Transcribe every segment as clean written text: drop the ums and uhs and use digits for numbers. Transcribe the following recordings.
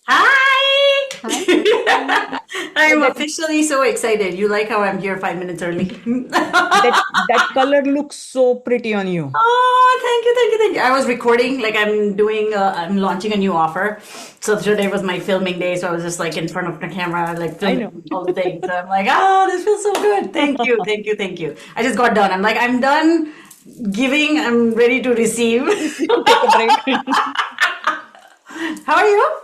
Hi! Hi, Swapna. I'm That officially so excited. You like how I'm here 5 minutes early? that color looks so pretty on you. Oh, thank you, thank you, thank you. I was recording, like I'm launching a new offer. So today was my filming day, so I was just like in front of the camera, like I know. filming all the things. So I'm like, oh, this feels so good. Thank you, thank you, thank you. I just got done. I'm like, I'm done giving. I'm ready to receive. Take a break. How are you?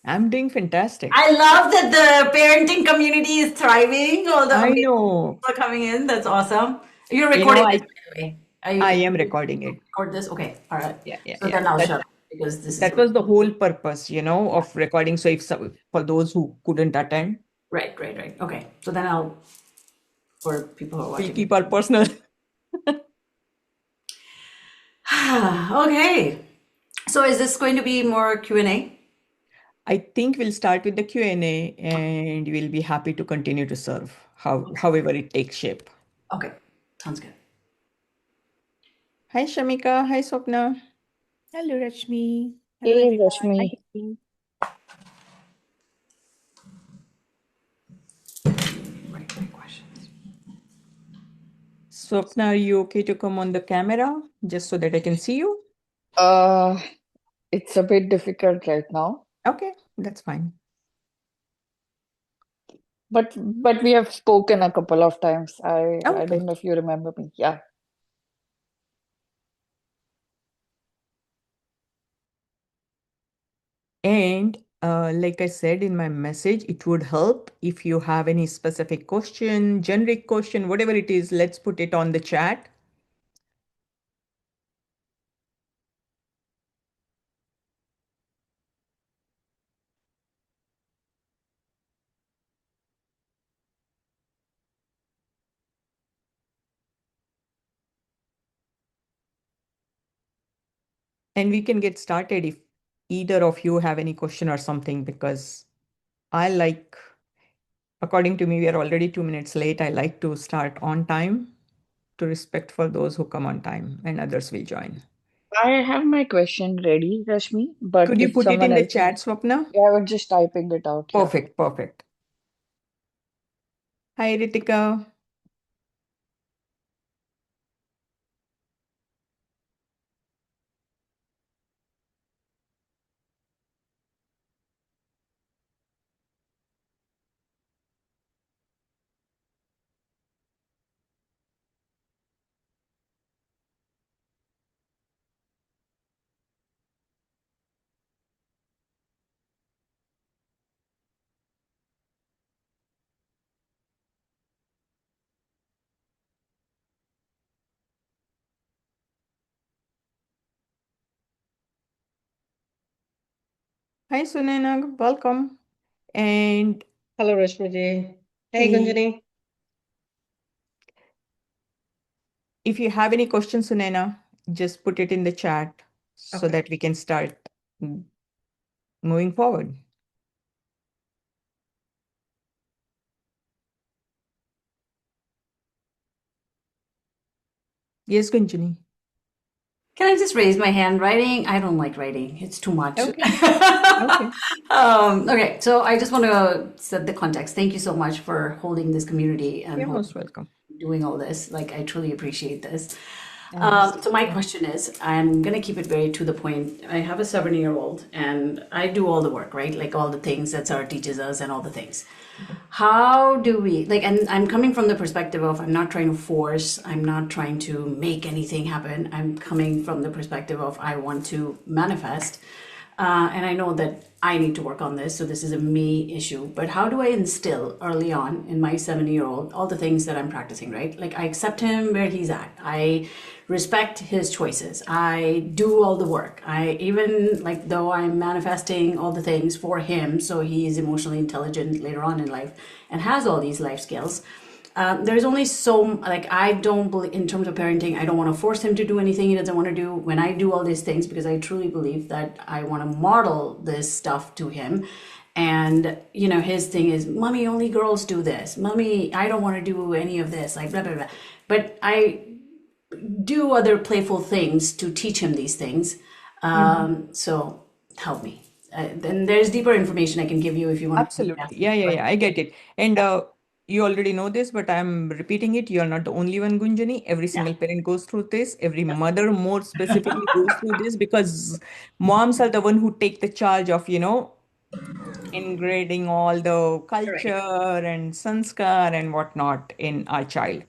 I'm doing fantastic. I love that the parenting community is thriving. All the I amazing know. people are coming in. That's awesome. You're You know, recording this, I by the way. I Can am you recording it. record this? Okay, all right. Yeah, yeah, So yeah. then I'll That shut up because this is that good. was the whole purpose, of recording. So if some, for those who couldn't attend, Right, right, right. Okay. So then I'll, for people who are we'll watching. keep our personal. Okay. So is this going to be more Q&A? I think we'll start with the Q&A and we'll be happy to continue to serve however it takes shape. Okay. Sounds good. Hi, Shamika. Hi, Swapna. Hello, Rashmi. Hello, Hey, everyone. Hi, Rashmi. Kitty. Right questions. Swapna, are you okay to come on the camera just so that I can see you? Uh, it's a bit difficult right now, Okay, that's fine. but we have spoken a couple of times. I Okay. don't know if you remember me. Yeah. And like I said in my message, it would help if you have any specific question, generic question, whatever it is, let's put it on the chat. And we can get started if either of you have any question or something, because I like, according to me, we are already 2 minutes late. I like to start on time to respect for those who come on time and others will join. I have my question ready, Rashmi, but Could you if put it someone in the else, chat, Swapna? yeah, I was just typing it out here. Perfect, perfect. Hi, Ritika. Hi, Sunena. Welcome. And Hello, Rashmi ji. Hey, i- Gunjani. if you have any questions, Sunena, just put it in the chat so Okay. that we can start mm, moving forward. Yes, Gunjani. Can I just raise my hand? Writing? I don't like writing. It's too much. Okay. Okay. Okay, so I just want to set the context. Thank you so much for holding this community and You're most welcome. doing all this. Like, I truly appreciate this. Nice. So my question is, I'm gonna keep it very to the point. I have a 7-year-old, and I do all the work, right? Like all the things that Sarah teaches us, and all the things. How do we like? And I'm coming from the perspective of I'm not trying to force. I'm not trying to make anything happen. I'm coming from the perspective of I want to manifest. And I know that I need to work on this, so this is a me issue. But how do I instill early on in my 7-year-old all the things that I'm practicing, right? Like I accept him where he's at. I respect his choices. I do all the work. I even like though I'm manifesting all the things for him, so he is emotionally intelligent later on in life and has all these life skills. There's only so like I don't believe in terms of parenting. I don't want to force him to do anything he doesn't want to do. When I do all these things, because I truly believe that I want to model this stuff to him. And his thing is, "Mommy, only girls do this. Mommy, I don't want to do any of this." Like blah blah blah. But I do other playful things to teach him these things. So help me. then there's deeper information I can give you if you want to. Absolutely. Yeah. I get it. And you already know this, but I'm repeating it. You're not the only one, Gunjani. Every single parent goes through this. Every mother more specifically goes through this because moms are the one who take the charge of, ingrading all the Correct. culture and sanskar and whatnot in our child.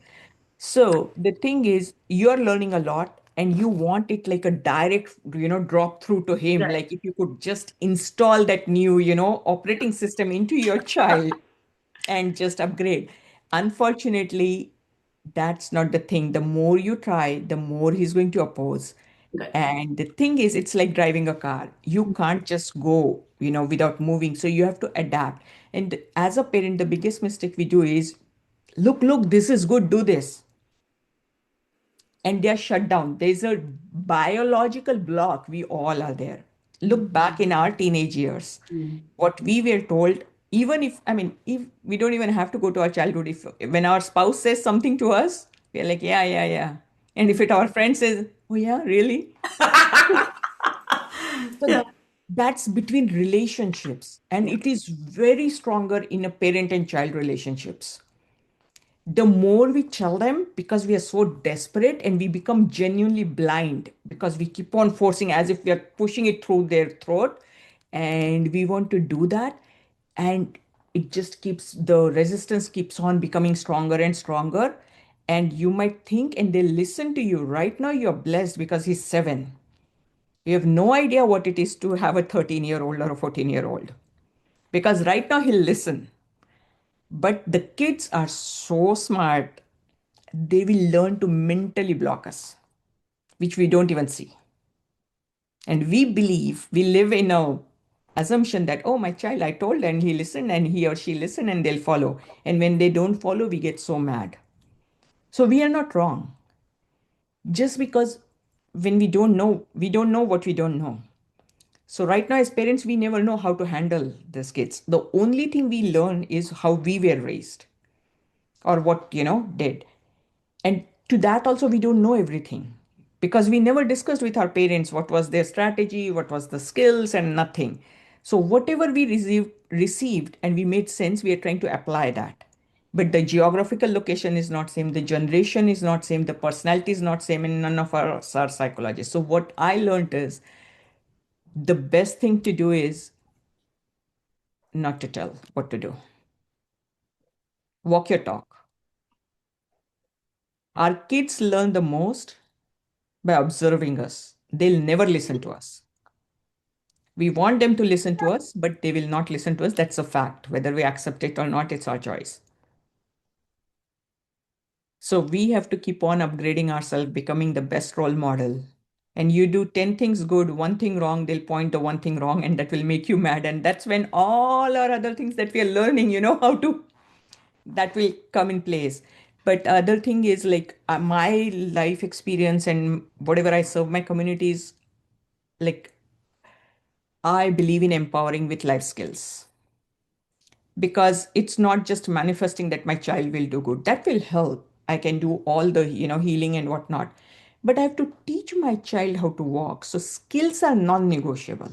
So the thing is, you're learning a lot and you want it like a direct, drop through to him. Right. Like if you could just install that new, operating system into your child and just upgrade. Unfortunately, that's not the thing. The more you try, the more he's going to oppose. Good. And the thing is, it's like driving a car. You can't just go, without moving. So you have to adapt. And as a parent, the biggest mistake we do is, look, this is good, do this, and they're shut down. There's a biological block. We all are there. Look back in our teenage years, what we were told, even if, I mean, if we don't even have to go to our childhood, if when our spouse says something to us, we're like, yeah. And if our friend says, oh, yeah, really? So that's between relationships, and it is very stronger in a parent and child relationships. The more we tell them, because we are so desperate and we become genuinely blind because we keep on forcing as if we are pushing it through their throat, and we want to do that, and it just keeps the resistance keeps on becoming stronger and stronger. And you might think and they listen to you. Right now you're blessed because he's 7. You have no idea what it is to have a 13-year-old or a 14-year-old, because right now he'll listen. But the kids are so smart, they will learn to mentally block us, which we don't even see. And we believe we live in a assumption that, oh, my child, I told and he listened and he or she listened and they'll follow. And when they don't follow, we get so mad. So we are not wrong. Just because when we don't know what we don't know. So right now, as parents, we never know how to handle these kids. The only thing we learn is how we were raised or what, did. And to that also, we don't know everything because we never discussed with our parents what was their strategy, what was the skills, and nothing. So whatever we received and we made sense, we are trying to apply that. But the geographical location is not same, the generation is not same, the personality is not same, and none of us are psychologists. So what I learned is the best thing to do is not to tell what to do. Walk your talk. Our kids learn the most by observing us. They'll never listen to us. We want them to listen to us, but they will not listen to us. That's a fact. Whether we accept it or not, it's our choice. So we have to keep on upgrading ourselves, becoming the best role model. And you do 10 things good, one thing wrong, they'll point the one thing wrong, and that will make you mad. And that's when all our other things that we are learning, how to, that will come in place. But other thing is like my life experience and whatever I serve my communities, like I believe in empowering with life skills, because it's not just manifesting that my child will do good. That will help. I can do all the, healing and whatnot. But I have to teach my child how to walk. So skills are non-negotiable.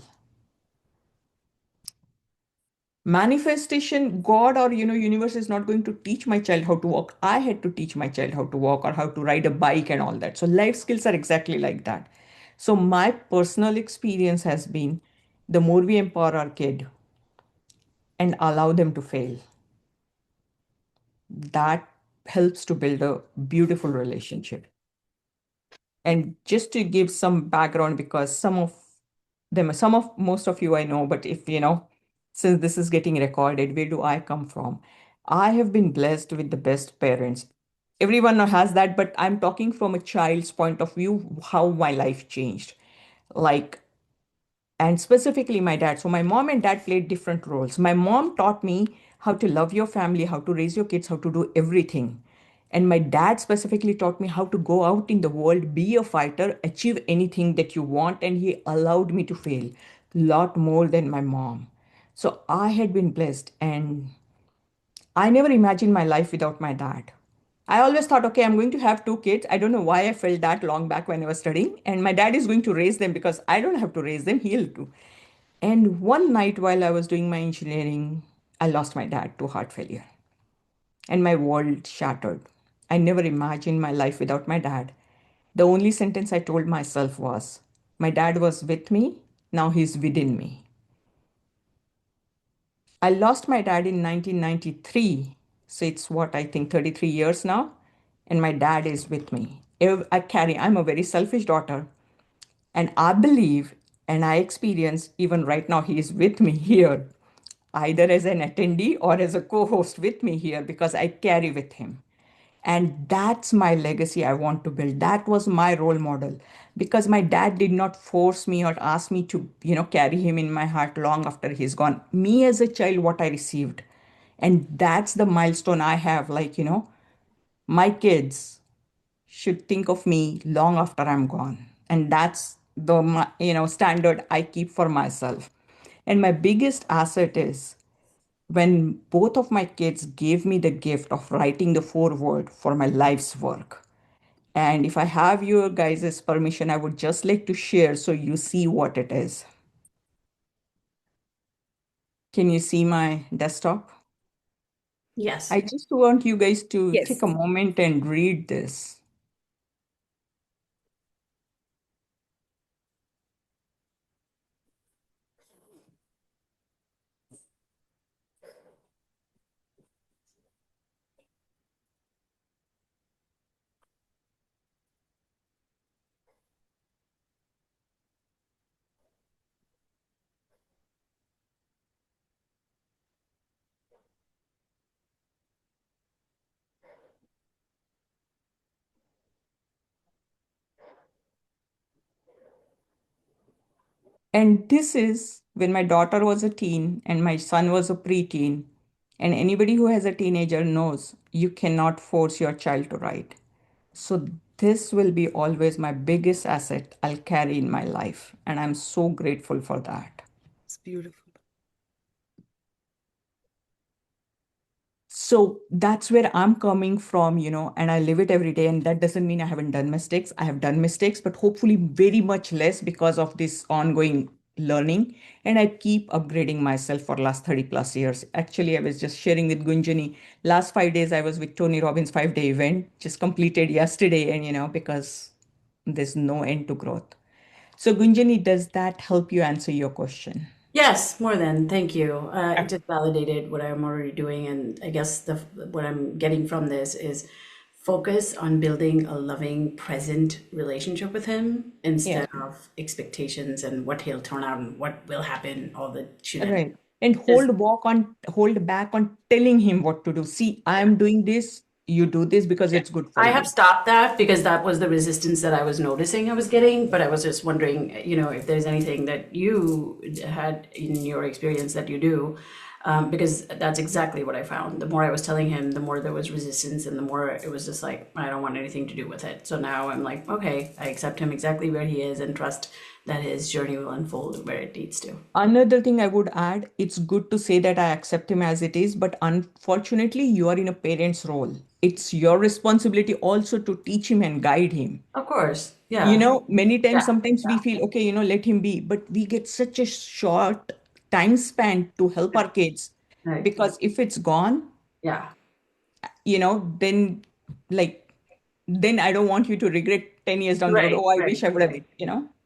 Manifestation, God or, universe is not going to teach my child how to walk. I had to teach my child how to walk or how to ride a bike and all that. So life skills are exactly like that. So my personal experience has been the more we empower our kid and allow them to fail, that helps to build a beautiful relationship. And just to give some background, because some of most of you I know, but if since this is getting recorded, where do I come from? I have been blessed with the best parents. Everyone has that, but I'm talking from a child's point of view, how my life changed. Like, and specifically my dad. So my mom and dad played different roles. My mom taught me how to love your family, how to raise your kids, how to do everything. And my dad specifically taught me how to go out in the world, be a fighter, achieve anything that you want. And he allowed me to fail a lot more than my mom. So I had been blessed, and I never imagined my life without my dad. I always thought, okay, I'm going to have 2 kids. I don't know why I felt that long back when I was studying. And my dad is going to raise them because I don't have to raise them, he'll do. And one night while I was doing my engineering, I lost my dad to heart failure and my world shattered. I never imagined my life without my dad. The only sentence I told myself was, my dad was with me, now he's within me. I lost my dad in 1993. So it's what I think 33 years now. And my dad is with me. I'm a very selfish daughter. And I believe and I experience even right now, he is with me here, either as an attendee or as a co host with me here because I carry with him. And that's my legacy I want to build. That was my role model because my dad did not force me or ask me to, carry him in my heart long after he's gone. Me as a child, what I received. And that's the milestone I have. Like, my kids should think of me long after I'm gone. And that's the, standard I keep for myself. And my biggest asset is when both of my kids gave me the gift of writing the foreword for my life's work. And if I have your guys' permission, I would just like to share so you see what it is. Can you see my desktop? Yes. I just want you guys to take Yes. a moment and read this. And this is when my daughter was a teen and my son was a preteen. And anybody who has a teenager knows you cannot force your child to write. So this will be always my biggest asset I'll carry in my life. And I'm so grateful for that. It's beautiful. So that's where I'm coming from, and I live it every day. And that doesn't mean I haven't done mistakes. I have done mistakes, but hopefully very much less because of this ongoing learning. And I keep upgrading myself for last 30 plus years. Actually, I was just sharing with Gunjani. Last 5 days, I was with Tony Robbins 5 day event, just completed yesterday. And, because there's no end to growth. So Gunjani, does that help you answer your question? Yes, more than. Thank you. It just validated what I'm already doing, and I guess what I'm getting from this is focus on building a loving, present relationship with him Yes. instead of expectations and what he'll turn out and what will happen, all the shenanigans. Right. And hold back on telling him what to do. See, I'm doing this, you do this because Yeah. it's good for I have you. stopped that because that was the resistance that I was noticing I was getting, but I was just wondering, if there's anything that you had in your experience that you do, because that's exactly what I found. The more I was telling him, the more there was resistance, and the more it was just like, I don't want anything to do with it. So now I'm like, okay, I accept him exactly where he is and trust that his journey will unfold where it needs to. Another thing I would add, it's good to say that I accept him as it is, but unfortunately, you are in a parent's role. It's your responsibility also to teach him and guide him. Of course. Yeah. Many times, Yeah. sometimes we feel, okay, let him be, but we get such a short time span to help our kids Right. because if it's gone, Yeah. then like, then I don't want you to regret 10 years down the road. Right. Oh, I Right. wish I would have, Right.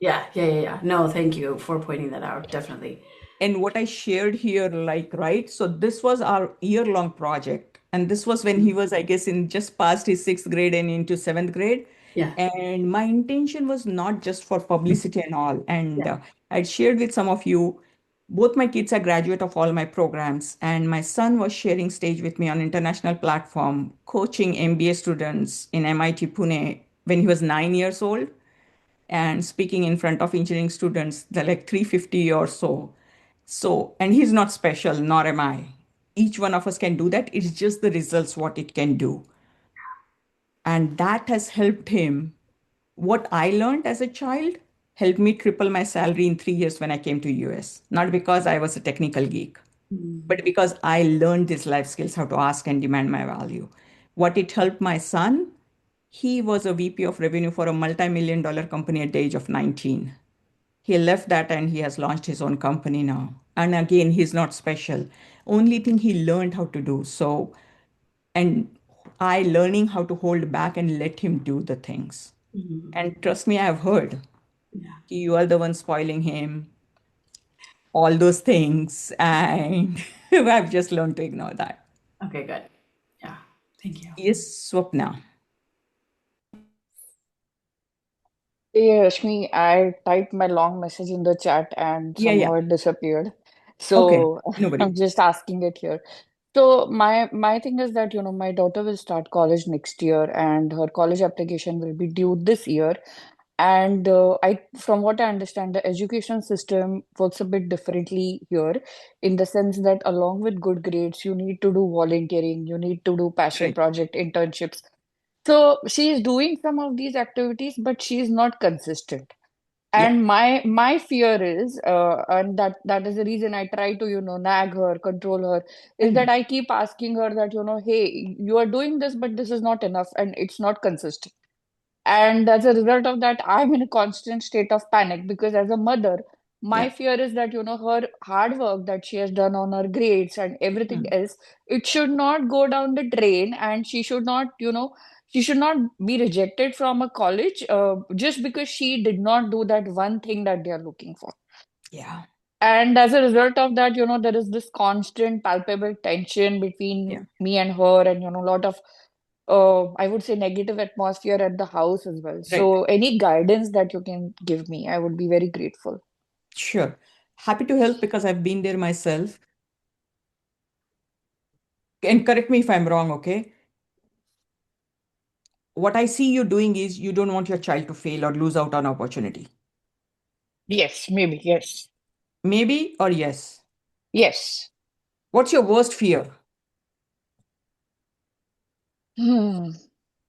Yeah. No, thank you for pointing that out. Definitely. And what I shared here, like, right? So this was our year-long project. And this was when he was, I guess, in just past his sixth grade and into seventh grade. Yeah. And my intention was not just for publicity and all. And Yeah. I'd shared with some of you, both my kids are graduate of all my programs. And my son was sharing stage with me on international platform, coaching MBA students in MIT Pune when he was 9 years old and speaking in front of engineering students, they're like 350 or so. So, and he's not special, nor am I. Each one of us can do that. It's just the results, what it can do. And that has helped him. What I learned as a child helped me triple my salary in 3 years when I came to US. Not because I was a technical geek, Mm. but because I learned these life skills, how to ask and demand my value. What it helped my son, he was a VP of revenue for a multi-million dollar company at the age of 19. He left that and he has launched his own company now. And again, he's not special. Only thing he learned how to do. So, and I learning how to hold back and let him do the things. Mhm. And trust me, I've heard Yeah. you are the one spoiling him, all those things. And I've just learned to ignore that. Okay, good. Yeah. Thank you. Yes, Swapna. Hey, Rashmi, I typed my long message in the chat and Yeah, yeah. somehow it disappeared. Okay. So No I'm worries. just asking it here. So my thing is that, my daughter will start college next year and her college application will be due this year. And from what I understand, the education system works a bit differently here, in the sense that along with good grades, you need to do volunteering, you need to do passion Right. project internships. So she is doing some of these activities, but she is not consistent. Yeah. And my fear is, and that is the reason I try to, nag her, control her, I is know. that I keep asking her that, hey, you are doing this, but this is not enough, and it's not consistent. And as a result of that, I'm in a constant state of panic because as a mother, my Yeah. fear is that, her hard work that she has done on her grades and everything Hmm. else, it should not go down the drain, and she should not be rejected from a college just because she did not do that one thing that they are looking for. Yeah. And as a result of that, there is this constant palpable tension Yeah. between me and her, and, a lot of, I would say, negative atmosphere at the house as well. Right. So, any guidance that you can give me, I would be very grateful. Sure. Happy to help because I've been there myself. And correct me if I'm wrong, okay? What I see you doing is you don't want your child to fail or lose out on opportunity. Yes, maybe. Yes. Maybe or yes. Yes. What's your worst fear? Hmm.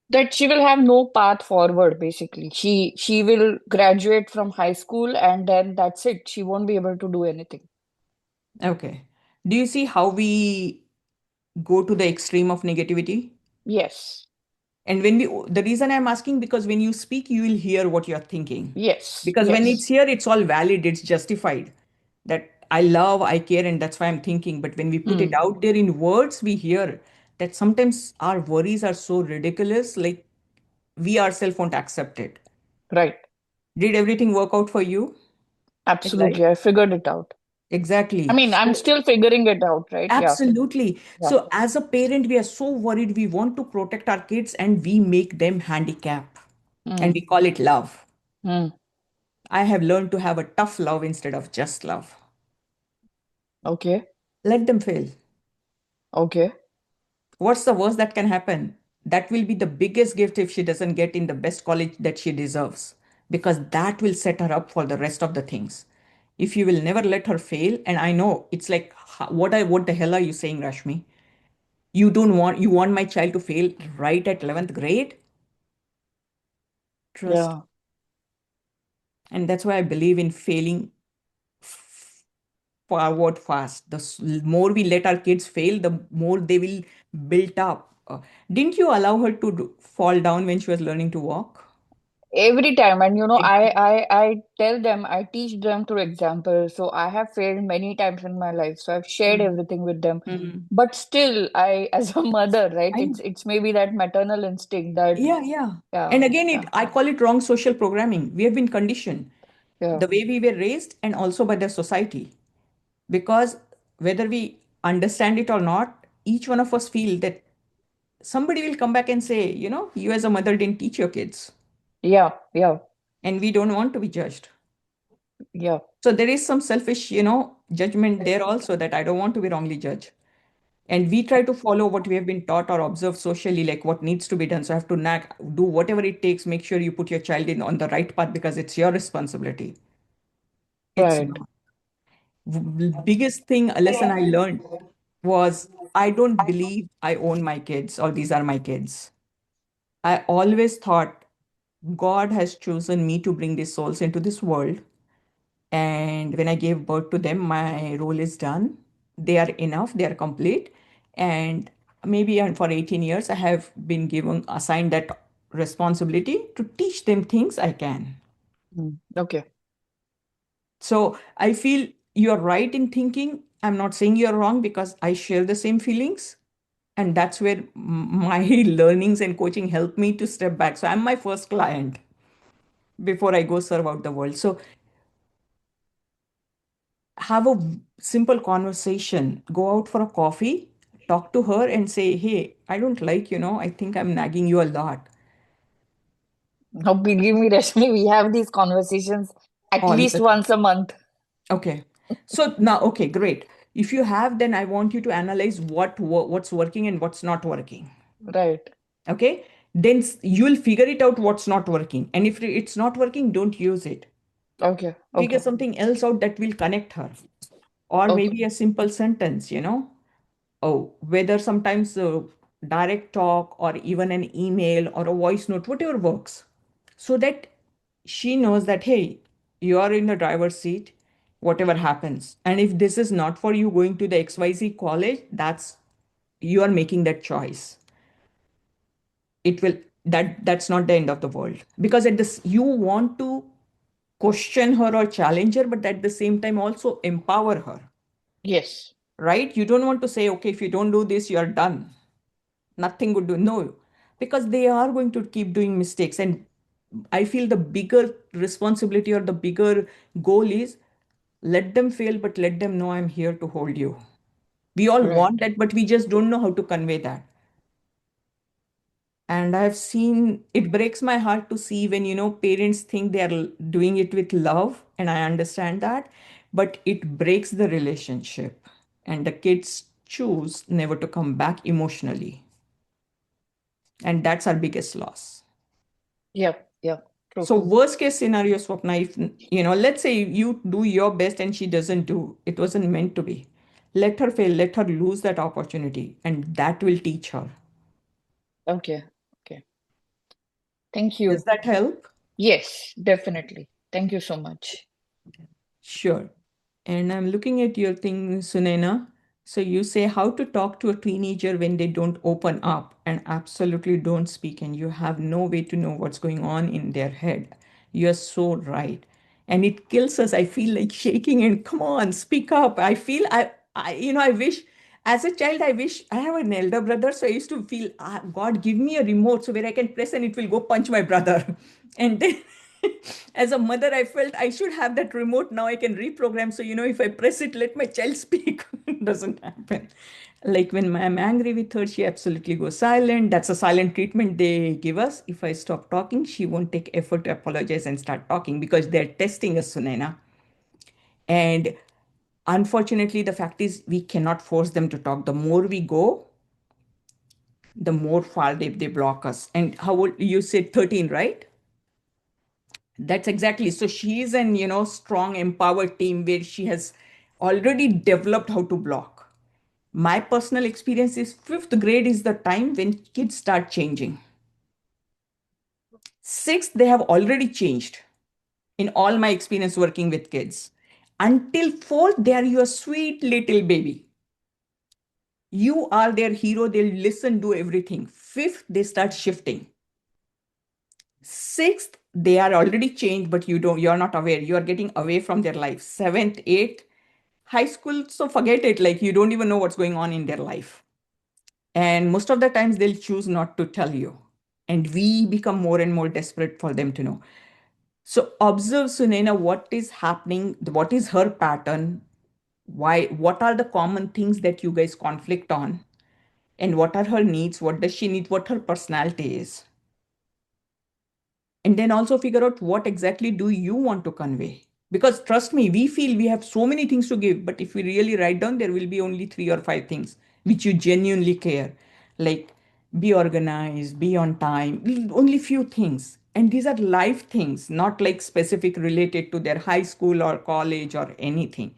That she will have no path forward, basically. She will graduate from high school and then that's it. She won't be able to do anything. Okay. Do you see how we go to the extreme of negativity? Yes. And the reason I'm asking, because when you speak, you will hear what you're thinking. Yes. Because when it's Yes. here, it's all valid, it's justified. That I love, I care, and that's why I'm thinking. But when we put it Hmm. out there in words, we hear that sometimes our worries are so ridiculous, like we ourselves won't accept it. Right. Did everything work out for you in life? Absolutely. I figured it out. I Exactly. mean, I'm So, still figuring it out, right? Yeah. absolutely. Yeah. So, as a parent, we are so worried. We want to protect our kids and we make them handicap and Hmm. we call it love. Hmm. I have learned to have a tough love instead of just love. Okay. Let them fail. Okay. What's the worst that can happen? That will be the biggest gift if she doesn't get in the best college that she deserves, because that will set her up for the rest of the things. If you will never let her fail, and I know it's like, what the hell are you saying, Rashmi? You want my child to fail right at 11th grade? Trust. Yeah. And that's why I believe in failing forward fast. More we let our kids fail, the more they will build up. Didn't you allow her to fall down when she was learning to walk? Every time, and Ex- I tell them, I teach them through example. So I have failed many times in my life. So I've shared Mm. everything with them. Mm. But still, as a mother, right? I know. It's maybe that maternal instinct that, Yeah, yeah. yeah, And again, yeah, I call it wrong social programming. We have been conditioned yeah, the way we were raised and also by the society. Because whether we understand it or not, each one of us feel that somebody will come back and say, you as a mother didn't teach your kids, yeah, yeah, and we don't want to be judged. yeah. So there is some selfish, judgment there also, that I don't want to be wrongly judged. And we try to follow what we have been taught or observed socially, like what needs to be done. So I have to do whatever it takes, make sure you put your child in on the right path because it's your responsibility. It's Right. not. Biggest thing, a lesson I learned was I don't believe I own my kids or these are my kids. I always thought God has chosen me to bring these souls into this world. And when I gave birth to them, my role is done. They are enough, they are complete. And maybe for 18 years, I have been assigned that responsibility to teach them things I can. Okay. So I feel you're right in thinking. I'm not saying you're wrong because I share the same feelings. And that's where my learnings and coaching help me to step back. So I'm my first client before I go serve out the world. So have a simple conversation, go out for a coffee, talk to her and say, hey, I don't like, I think I'm nagging you a lot. Now, believe me, Rashmi, we have these conversations at All least the time. once a month. Okay. So now, okay, great. If you have, then I want you to analyze what's working and what's not working. Right. Okay. Then you'll figure it out what's not working. And if it's not working, don't use it. Okay. Figure Okay. something else out that will connect her. Or Okay. maybe a simple sentence, Oh, whether sometimes direct talk or even an email or a voice note, whatever works, so that she knows that, hey, you are in the driver's seat, whatever happens. And if this is not for you going to the XYZ college, you are making that choice. It will, that's not the end of the world. Because at this, you want to question her or challenge her, but at the same time also empower her, Yes. right? You don't want to say, okay, if you don't do this, you're done. Nothing would do. No, because they are going to keep doing mistakes. And I feel the bigger responsibility or the bigger goal is let them fail, but let them know I'm here to hold you. We all Right. want that, but we just don't know how to convey that. And I've seen it breaks my heart to see when, parents think they are doing it with love. And I understand that, but it breaks the relationship. And the kids choose never to come back emotionally. And that's our biggest loss. Yep. Yep. True. So worst case scenario, Swapna, if let's say you do your best and she doesn't do, it wasn't meant to be. Let her fail, let her lose that opportunity, and that will teach her. Okay. Okay. Thank Does you. that help? Yes, definitely. Thank you so much. Sure. And I'm looking at your thing, Sunaina. So you say how to talk to a teenager when they don't open up and absolutely don't speak, and you have no way to know what's going on in their head. You're so right. And it kills us. I feel like shaking and come on, speak up. I feel I wish as a child, I wish I have an elder brother. So I used to feel, God, give me a remote so where I can press and it will go punch my brother. And then as a mother, I felt I should have that remote. Now I can reprogram. So, if I press it, let my child speak. It doesn't happen. Like when I'm angry with her, she absolutely goes silent. That's a silent treatment they give us. If I stop talking, she won't take effort to apologize and start talking because they're testing us, Sunaina. And unfortunately, the fact is we cannot force them to talk. The more we go, the more far they block us. And how old you said 13, right? That's exactly. So she is an, strong, empowered team where she has already developed how to block. My personal experience is fifth grade is the time when kids start changing. Sixth, they have already changed in all my experience working with kids. Until fourth, they are your sweet little baby. You are their hero. They'll listen, do everything. Fifth, they start shifting. Sixth, they are already changed, but you're not aware. You are getting away from their life. Seventh, eighth, high school, so forget it. Like you don't even know what's going on in their life. And most of the times they'll choose not to tell you. And we become more and more desperate for them to know. So observe Sunena, what is happening, what is her pattern, what are the common things that you guys conflict on, and what are her needs, what does she need, what her personality is. And then also figure out what exactly do you want to convey. Because trust me, we feel we have so many things to give, but if we really write down, there will be only three or five things which you genuinely care. Like be organized, be on time, only few things. And these are life things, not like specific related to their high school or college or anything.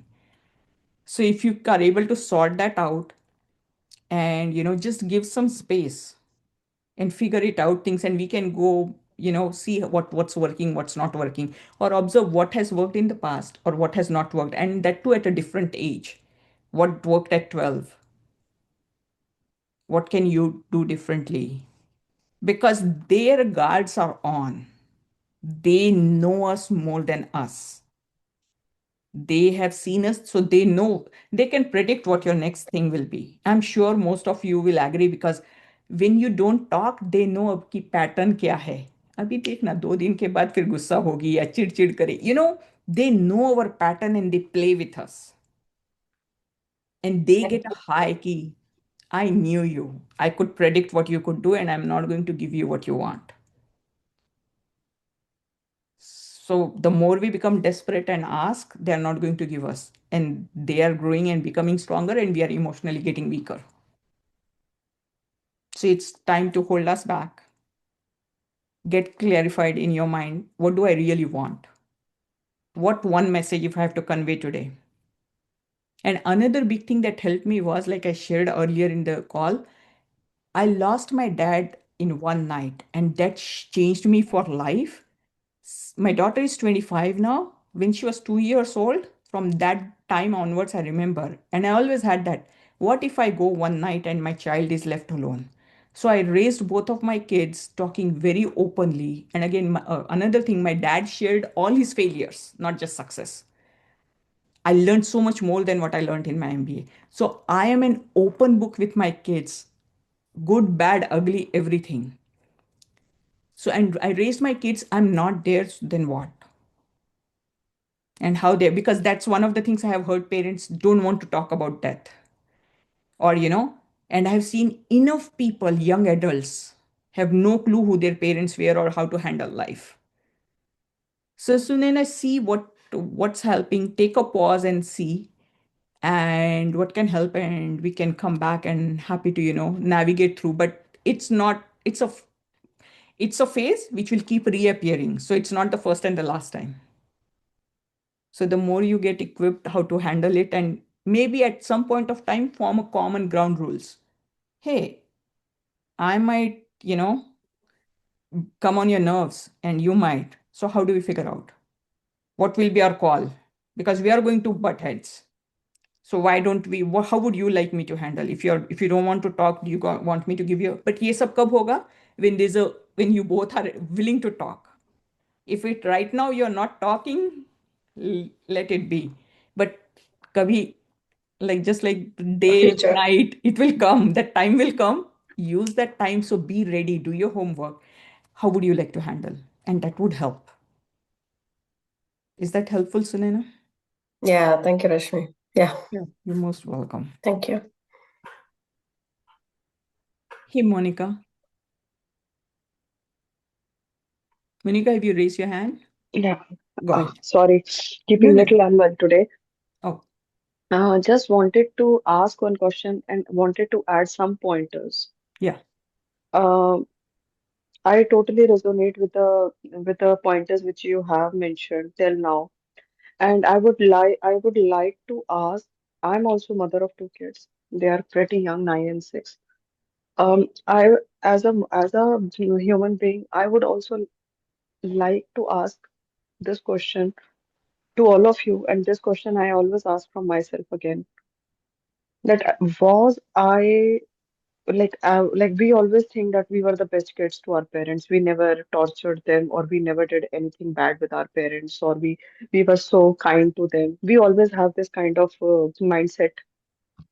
So if you are able to sort that out and just give some space and figure it out things, and we can go see what's working, what's not working, or observe what has worked in the past or what has not worked, and that too at a different age. What worked at 12, what can you do differently? Because their guards are on, they know us more than us. They have seen us, so they know, they can predict what your next thing will be. I'm sure most of you will agree because when you don't talk, they know अब की pattern क्या है. अभी देखना 2 दिन के बाद फिर गुस्सा होगी या चिड़चिड़ करे. They know our pattern and they play with us. And they get a high key. I knew you. I could predict what you could do, and I'm not going to give you what you want. So the more we become desperate and ask, they're not going to give us. And they are growing and becoming stronger, and we are emotionally getting weaker. So it's time to hold us back. Get clarified in your mind. What do I really want? What one message if I have to convey today? And another big thing that helped me was, like I shared earlier in the call, I lost my dad in one night, and that changed me for life. My daughter is 25 now. When she was 2 years old, from that time onwards, I remember. And I always had that. What if I go one night and my child is left alone? So I raised both of my kids talking very openly. And again, another thing, my dad shared all his failures, not just success. I learned so much more than what I learned in my MBA. So I am an open book with my kids, good, bad, ugly, everything. So, and I raised my kids, I'm not there, so then what? And how they, because that's one of the things I have heard, parents don't want to talk about death. Or, and I have seen enough people, young adults, have no clue who their parents were or how to handle life. So soon as I see what's helping, take a pause and see and what can help, and we can come back and happy to, navigate through. But it's a phase which will keep reappearing. So it's not the first and the last time. So the more you get equipped how to handle it, and maybe at some point of time form a common ground rules. Hey, I might, come on your nerves and you might. So how do we figure out? What will be our call? Because we are going to butt heads. So why don't we, how would you like me to handle? If you don't want to talk, do you want me to give you, but ye sab kab hoga? When you both are willing to talk. If it right now you're not talking, let it be. But kabhi, like just like day, Future. night, it will come. That time will come. Use that time. So be ready. Do your homework. How would you like to handle? And that would help. Is that helpful, Sunena? Yeah, thank you, Rashmi. Yeah, Yeah, you're most welcome. thank you. Hey, Monica. Monica, have you raised your hand? Yeah, Go ahead. sorry, No, keeping no. little unwell today. Oh, Just wanted to ask one question and wanted to add some pointers. yeah. Uh, I totally resonate with the pointers which you have mentioned till now, and I would like to ask. I'm also mother of two kids. They are pretty young, 9 and 6. I as a human being, I would also like to ask this question to all of you, and this question I always ask from myself again, that was I like we always think that we were the best kids to our parents. We never tortured them, or we never did anything bad with our parents, or we were so kind to them. We always have this kind of mindset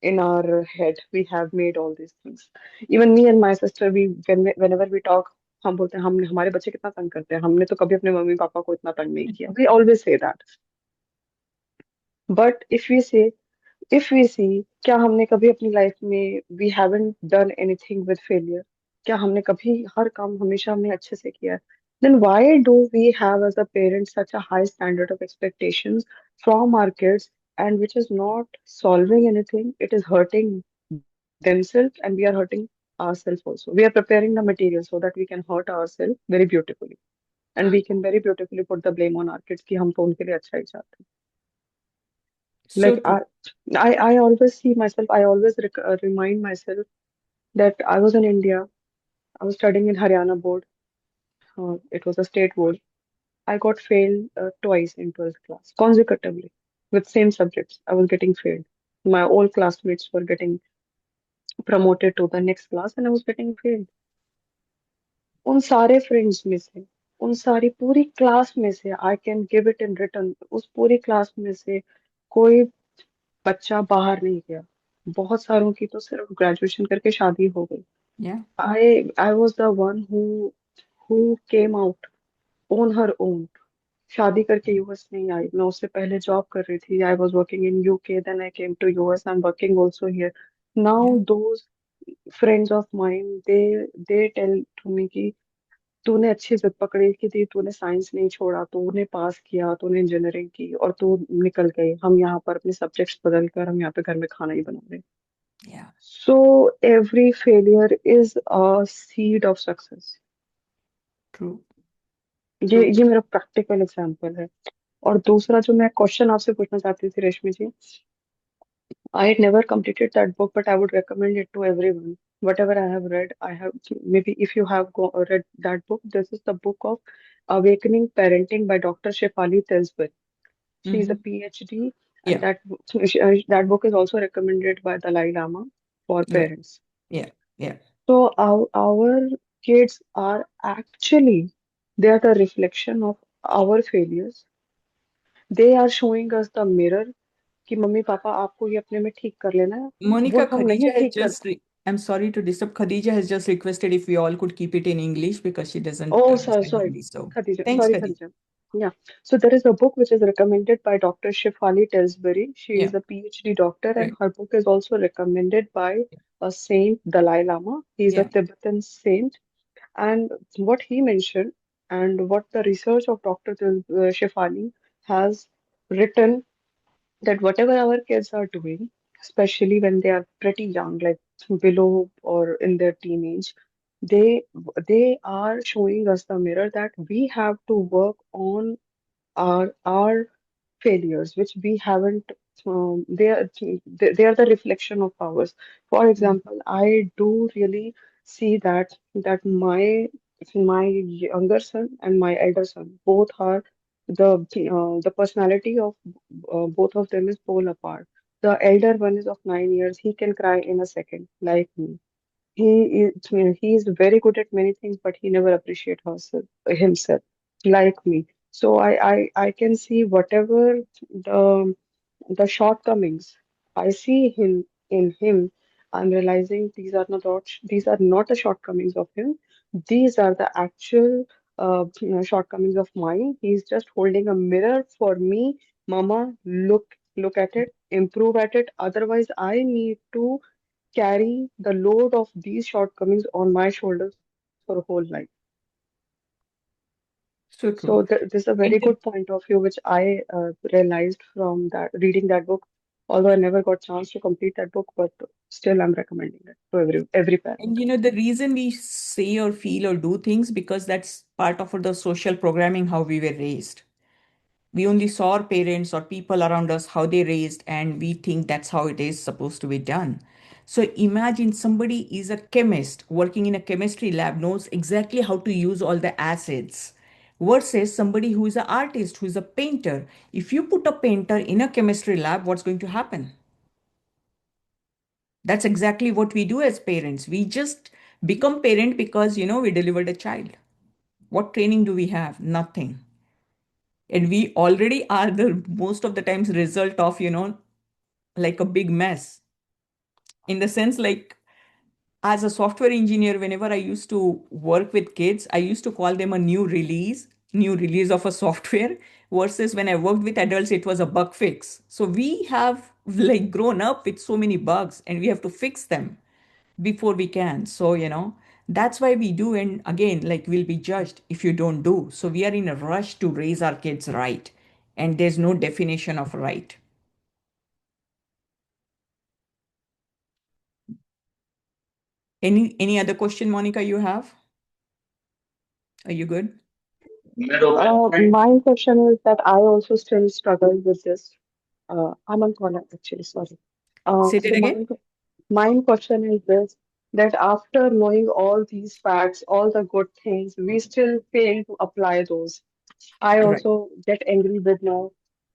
in our head. We have made all these things. Even me and my sister, whenever we talk, हम बोलते हैं हम हमारे बच्चे कितना तंग करते हैं, हमने तो कभी अपने मम्मी पापा को इतना तंग नहीं किया. We always say that. But if we see, क्या हमने कभी अपनी लाइफ में we haven't done anything with failure? क्या हमने कभी हर काम हमेशा हमने अच्छे से किया है? Then why do we have as a parent such a high standard of expectations from our kids, and which is not solving anything? It is hurting themselves, and we are hurting ourselves also. We are preparing the material so that we can hurt ourselves very beautifully, and we can very beautifully put the blame on our kids कि हम तो उनके लिए अच्छा ही चाहते हैं. So Like true. I always see myself, I always remind myself that I was in India. I was studying in Haryana board. It was a state board. I got failed twice in 12th class consecutively with same subjects. I was getting failed. My old classmates were getting promoted to the next class, and I was getting failed. उन सारे friends में से उन सारी पूरी class में से I can give it in return, उस पूरी क्लास में से कोई बच्चा बाहर नहीं गया। बहुत सारों की तो सिर्फ ग्रेजुएशन करके शादी हो गई। Yeah. I was the one who came out on her own. शादी करके यूएस नहीं आई, मैं उससे पहले जॉब कर रही थी। I was working in UK, then I came to US, I am working also here now. Yeah. Those friends of mine, they tell to me कि तूने अच्छी जिद पकड़ी कि थी, तूने साइंस नहीं छोड़ा, तूने पास किया, तूने इंजीनियरिंग की और तू निकल गई। हम यहाँ पर अपने सब्जेक्ट्स बदल कर हम यहाँ पे घर में खाना ही बना रहे। Yeah. So every failure is a seed of success. True. ये मेरा प्रैक्टिकल एग्जांपल है। और दूसरा जो मैं क्वेश्चन आपसे पूछना चाहती थी रश्मि जी, I had never completed that book, but I would recommend it to everyone. Whatever I have read, I have maybe if you have read that book, this is the book of Awakening Parenting by Dr. Shefali Telsbury. She is a Mm-hmm. PhD, and Yeah. that book is also recommended by Dalai Lama for Yeah. parents. Yeah. Yeah. So our kids are actually, they are the reflection of our failures. They are showing us the mirror कि mummy papa आपको ये अपने में ठीक कर लेना है, वो Monica, हम नहीं Khadija has ठीक कर। just, I'm sorry to disturb. Khadija has just requested if we all could keep it in English because she doesn't Oh, understand sorry, Hindi. So Khadija. thanks, Sorry, Khadija. Khadija. Yeah. So there is a book which is recommended by Dr. Shefali Telsbury. She Yeah. is a PhD doctor, and Right. her book is also recommended by a saint, Dalai Lama. He is a Yeah. Tibetan saint. And what he mentioned and what the research of Dr. Shefali has written, that whatever our kids are doing, especially when they are pretty young, like below or in their teenage, they they are showing us the mirror that we have to work on our failures, which we haven't. They are the reflection of ours. For Mm. example, I do really see that my younger son and my elder son both are the personality of both of them is pole apart. The elder one is of 9 years. He can cry in a second, like me. He is very good at many things, but he never appreciates himself like me. So I can see whatever the the shortcomings I see in him. I'm realizing these are not the shortcomings of him. These are the actual shortcomings of mine. He's just holding a mirror for me. Mama, look at it, improve at it. Otherwise, I need to carry the load of these shortcomings on my shoulders for a whole life. So So true. this is a very And good point of view, which I realized from that reading that book. Although I never got chance to complete that book, but still I'm recommending it to every parent. the reason we say or feel or do things because that's part of the social programming how we were raised. We only saw our parents or people around us how they raised and we think that's how it is supposed to be done. So imagine somebody is a chemist working in a chemistry lab, knows exactly how to use all the acids versus somebody who is an artist, who is a painter. If you put a painter in a chemistry lab, what's going to happen? That's exactly what we do as parents. We just become parent because we delivered a child. What training do we have? Nothing. And we already are the most of the times result of like a big mess, in the sense like as a software engineer, whenever I used to work with kids, I used to call them a new release of a software, versus when I worked with adults it was a bug fix. So we have like grown up with so many bugs and we have to fix them before we can. So that's why we do. And again, like, we'll be judged if you don't do. So we are in a rush to raise our kids right, and there's no definition of right. Any other question, Monica, you have? Are you good? My question is that I also still struggle with this. I'm on call actually, sorry. Say that So again. my question is this, that after knowing all these facts, all the good things, we still fail to apply those. I Right. also get angry with my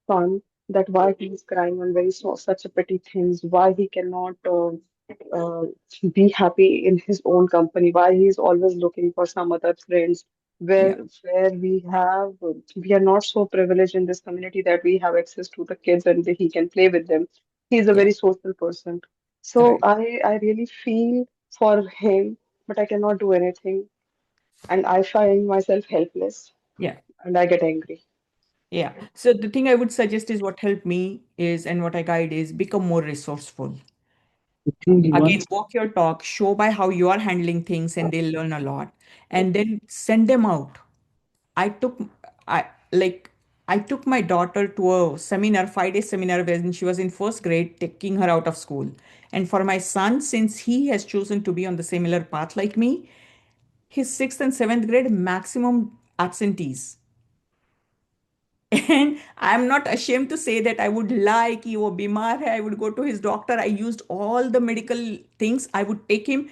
son that why he's crying on very small, such a petty things, why he cannot uh, be happy in his own company, why he's always looking for some other friends. Yeah. where we are not so privileged in this community that we have access to the kids and he can play with them. He's a Yeah. very social person. So Right. I really feel for him, but I cannot do anything. And I find myself helpless Yeah. and I get angry. Yeah. So the thing I would suggest is what helped me is, and what I guide is become more resourceful. Again, walk your talk, show by how you are handling things, and they'll learn a lot. And then send them out. I took I like I took my daughter to a seminar, 5 day seminar when she was in first grade, taking her out of school. And for my son, since he has chosen to be on the similar path like me, his sixth and seventh grade maximum absentees. And I'm not ashamed to say that I would lie, ki wo bimar hai, I would go to his doctor. I used all the medical things. I would take him.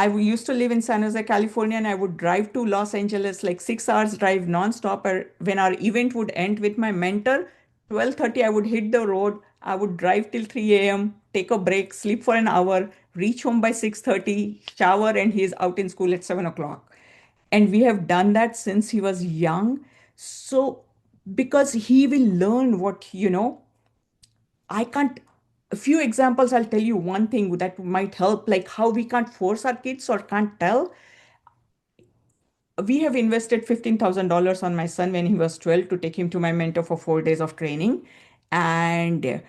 Used to live in San Jose, California, and I would drive to Los Angeles, like 6 hours drive nonstop. When our event would end with my mentor, 12:30, I would hit the road. I would drive till 3 a.m., take a break, sleep for an hour, reach home by 6:30, shower, and he's out in school at 7 o'clock. And we have done that since he was young. So, because he will learn I can't. A few examples, I'll tell you one thing that might help, like how we can't force our kids or can't tell. We have invested $15,000 on my son when he was 12 to take him to my mentor for 4 days of training. And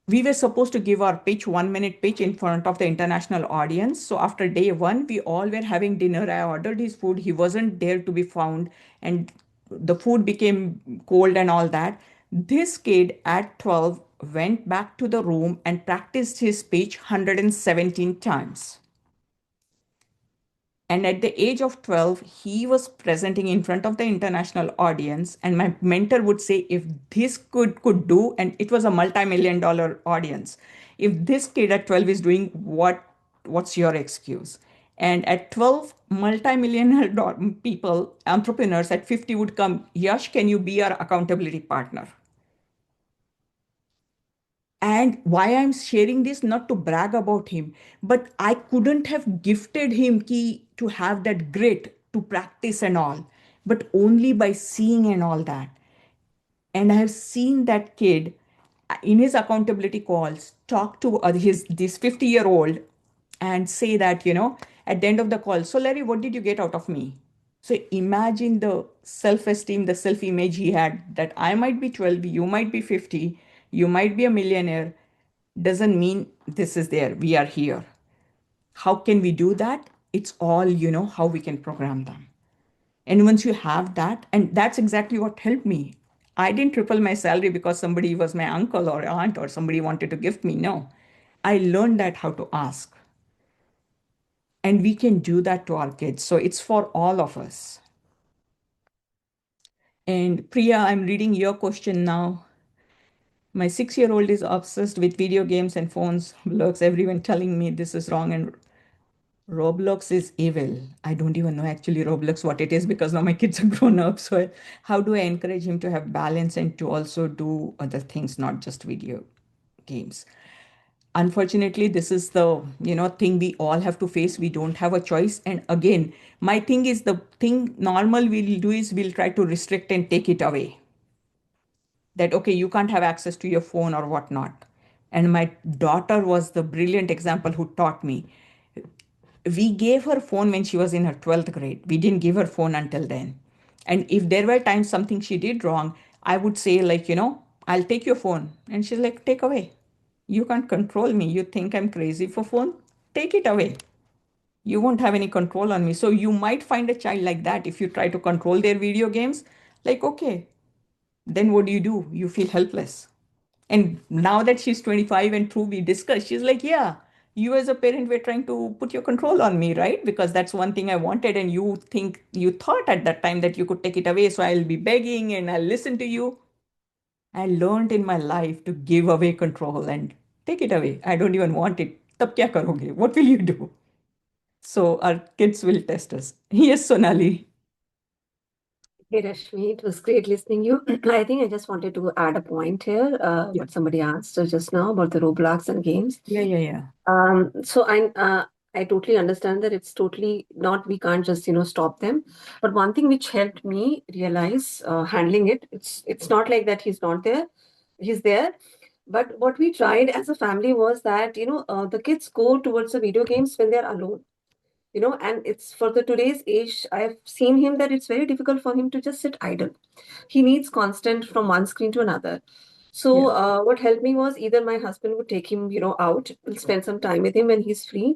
we were supposed to give our pitch, 1 minute pitch in front of the international audience. So after day one, we all were having dinner. I ordered his food. He wasn't there to be found. And the food became cold and all that. This kid at 12 went back to the room and practiced his speech 117 times. And at the age of 12, he was presenting in front of the international audience. And my mentor would say, if this could do, and it was a multi-million-dollar audience, if this kid at 12 is doing what's your excuse? And at 12, multi-million people, entrepreneurs at 50 would come, Yash, can you be our accountability partner? And why I'm sharing this, not to brag about him, but I couldn't have gifted him to have that grit to practice and all, but only by seeing and all that. And I have seen that kid in his accountability calls talk to his this 50-year-old and say that, at the end of the call, so Larry, what did you get out of me? So imagine the self-esteem, the self-image he had, that I might be 12, you might be 50, you might be a millionaire, doesn't mean this is there. We are here. How can we do that? It's all, how we can program them. And once you have that, and that's exactly what helped me. I didn't triple my salary because somebody was my uncle or aunt or somebody wanted to gift me. No, I learned that how to ask. And we can do that to our kids. So it's for all of us. And Priya, I'm reading your question now. My 6-year-old is obsessed with video games and phones. Looks everyone telling me this is wrong and Roblox is evil. I don't even know actually Roblox what it is because now my kids are grown up. So how do I encourage him to have balance and to also do other things, not just video games? Unfortunately, this is the thing we all have to face. We don't have a choice. And again, my thing is, the thing normal we'll do is we'll try to restrict and take it away. That okay, you can't have access to your phone or whatnot. And my daughter was the brilliant example who taught me. We gave her phone when she was in her 12th grade. We didn't give her phone until then. And if there were times something she did wrong, I would say like, I'll take your phone. And she's like, take away. You can't control me. You think I'm crazy for phone? Take it away. You won't have any control on me. So you might find a child like that if you try to control their video games. Like, okay, then what do? You feel helpless. And now that she's 25 and through we discussed, she's like, yeah, you as a parent were trying to put your control on me, right? Because that's one thing I wanted. And you thought at that time that you could take it away. So I'll be begging and I'll listen to you. I learned in my life to give away control and take it away. I don't even want it. Tab kya karoge? What will you do? So our kids will test us. Yes, Sonali. Hey, Rashmi, it was great listening you. I think I just wanted to add a point here, Yeah. what somebody asked just now about the Roblox and games. Yeah. So I totally understand that it's totally not, we can't just, stop them. But one thing which helped me realize handling it, it's not like that he's not there, he's there. But what we tried as a family was that, the kids go towards the video games when they're alone, and it's for the today's age, I've seen him that it's very difficult for him to just sit idle. He needs constant from one screen to another. So Yeah. what helped me was either my husband would take him, out, we'll spend some time with him when he's free,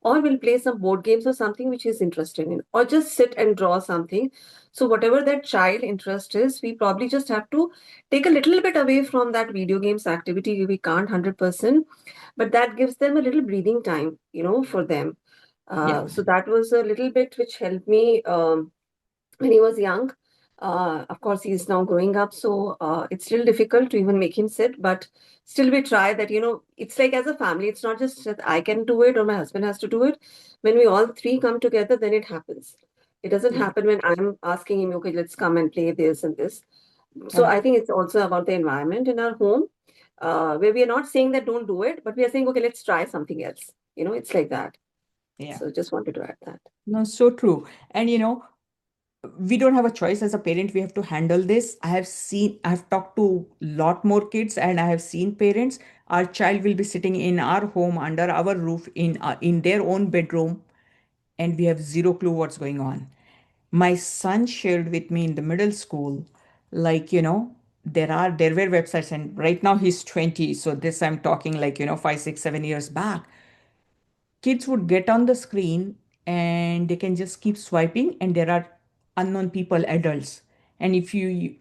or we'll play some board games or something which he's interested in, or just sit and draw something. So whatever that child interest is, we probably just have to take a little bit away from that video games activity. We can't 100%, but that gives them a little breathing time, for them. Yeah. So that was a little bit which helped me when he was young. Of course, he's now growing up, so it's still difficult to even make him sit, but still we try that, it's like as a family, it's not just that I can do it or my husband has to do it. When we all three come together, then it happens. It doesn't Yeah. happen when I'm asking him, okay, let's come and play this and this. So Right. I think it's also about the environment in our home, where we are not saying that don't do it, but we are saying, okay, let's try something else. It's like that. Yeah. So just wanted to add that. No, so true. And we don't have a choice as a parent. We have to handle this. I've talked to a lot more kids, and I have seen parents. Our child will be sitting in our home under our roof in their own bedroom, and we have zero clue what's going on. My son shared with me in the middle school, like, there were websites, and right now he's 20. So this I'm talking like, 5, 6, 7 years back. Kids would get on the screen and they can just keep swiping, and there are unknown people, adults. And if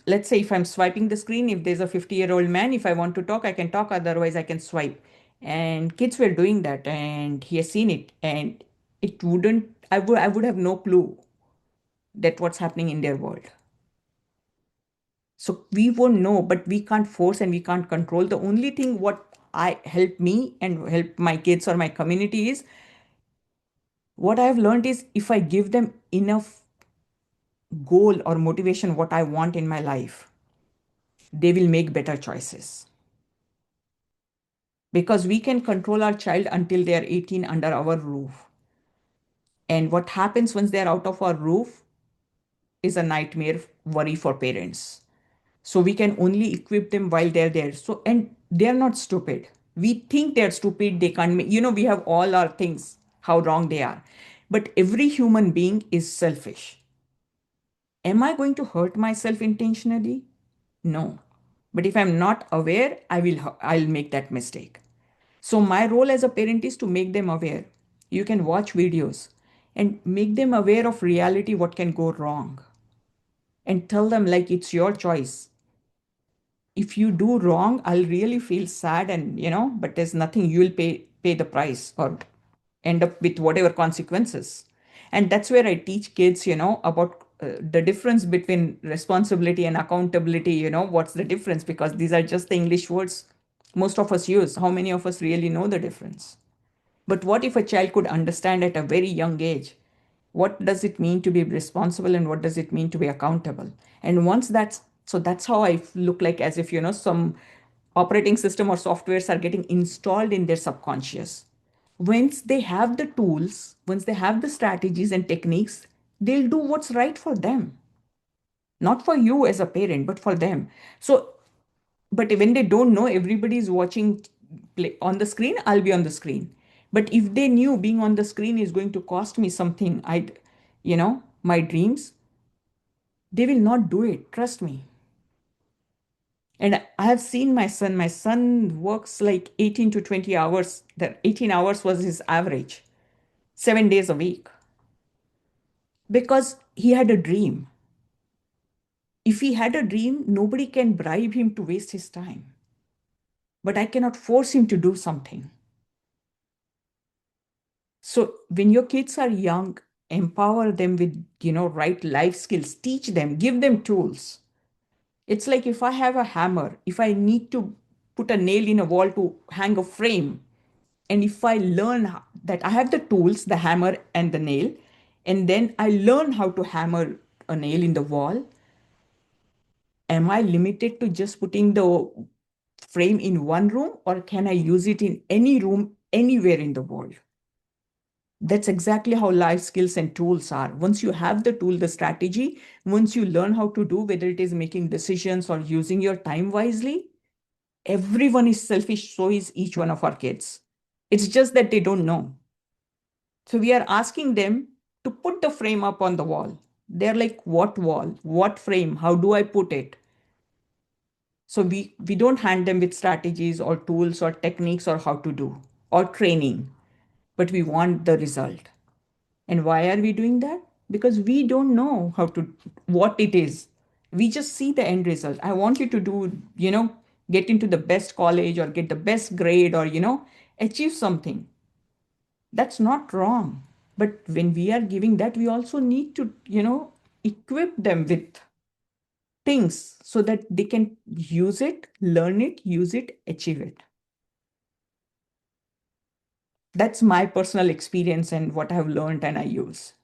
let's say if I'm swiping the screen, if there's a 50-year-old man, if I want to talk, I can talk, otherwise I can swipe. And kids were doing that, and he has seen it, and it wouldn't I would have no clue that what's happening in their world. So we won't know, but we can't force and we can't control. The only thing what I help me and help my kids or my community is, what I've learned is, if I give them enough goal or motivation, what I want in my life, they will make better choices. Because we can control our child until they are 18 under our roof. And what happens once they're out of our roof is a nightmare worry for parents. So we can only equip them while they're there. So, and they're not stupid. We think they're stupid, they can't make, we have all our things, how wrong they are. But every human being is selfish. Am I going to hurt myself intentionally? No. But if I'm not aware, I'll make that mistake. So my role as a parent is to make them aware. You can watch videos and make them aware of reality, what can go wrong, and tell them like it's your choice. If you do wrong, I'll really feel sad, and but there's nothing, you'll pay the price or end up with whatever consequences. And that's where I teach kids, about the difference between responsibility and accountability. What's the difference, because these are just the English words most of us use. How many of us really know the difference? But what if a child could understand at a very young age, what does it mean to be responsible and what does it mean to be accountable? And once that's how I look like, as if, some operating system or softwares are getting installed in their subconscious. Once they have the tools, once they have the strategies and techniques, they'll do what's right for them. Not for you as a parent, but for them. So, but when they don't know, everybody's watching play on the screen, I'll be on the screen. But if they knew being on the screen is going to cost me something, my dreams, they will not do it, trust me. And I have seen my son works like 18 to 20 hours. That 18 hours was his average, 7 days a week, because he had a dream. If he had a dream, nobody can bribe him to waste his time. But I cannot force him to do something. So when your kids are young, empower them with, right life skills, teach them, give them tools. It's like, if I have a hammer, if I need to put a nail in a wall to hang a frame, and if I learn that I have the tools, the hammer and the nail, and then I learn how to hammer a nail in the wall, am I limited to just putting the frame in one room, or can I use it in any room anywhere in the world? That's exactly how life skills and tools are. Once you have the tool, the strategy, once you learn how to do, whether it is making decisions or using your time wisely, everyone is selfish, so is each one of our kids. It's just that they don't know. So we are asking them to put the frame up on the wall. They're like, what wall? What frame? How do I put it? So we don't hand them with strategies or tools or techniques or how to do or training, but we want the result. And why are we doing that? Because we don't know what it is. We just see the end result. I want you to do, get into the best college or get the best grade or, achieve something. That's not wrong. But when we are giving that, we also need to, equip them with things so that they can use it, learn it, use it, achieve it. That's my personal experience and what I've learned and I use.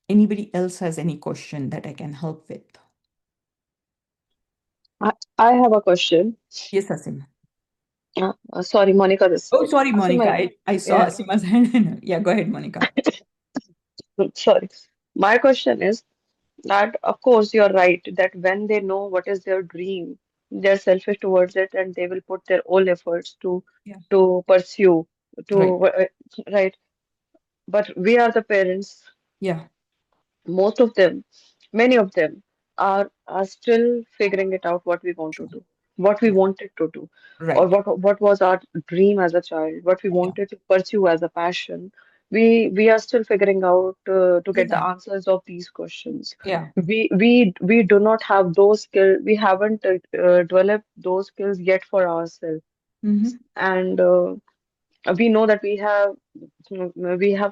Anybody else has any question that I can help with? I, I have a question. Yes, Asim. Sorry, Monica, this Oh, side. sorry, Asim, Monica. I saw yeah, Asima's hand. Yeah, go ahead, Monica. sorry. My question is that, of course, you're right that when they know what is their dream, they're selfish towards it and they will put their all efforts Yeah, to pursue right. to right. But we are the parents. Yeah, Most of them, many of them are still figuring it out what we want to true. do, what we Yeah, wanted to do, or right. what was our dream as a child, what we Yeah, wanted to pursue as a passion. We are still figuring out to get the yeah, answers of these questions. yeah. We do not have those skills. We haven't developed those skills yet for ourselves, Mm-hmm. and we know that we have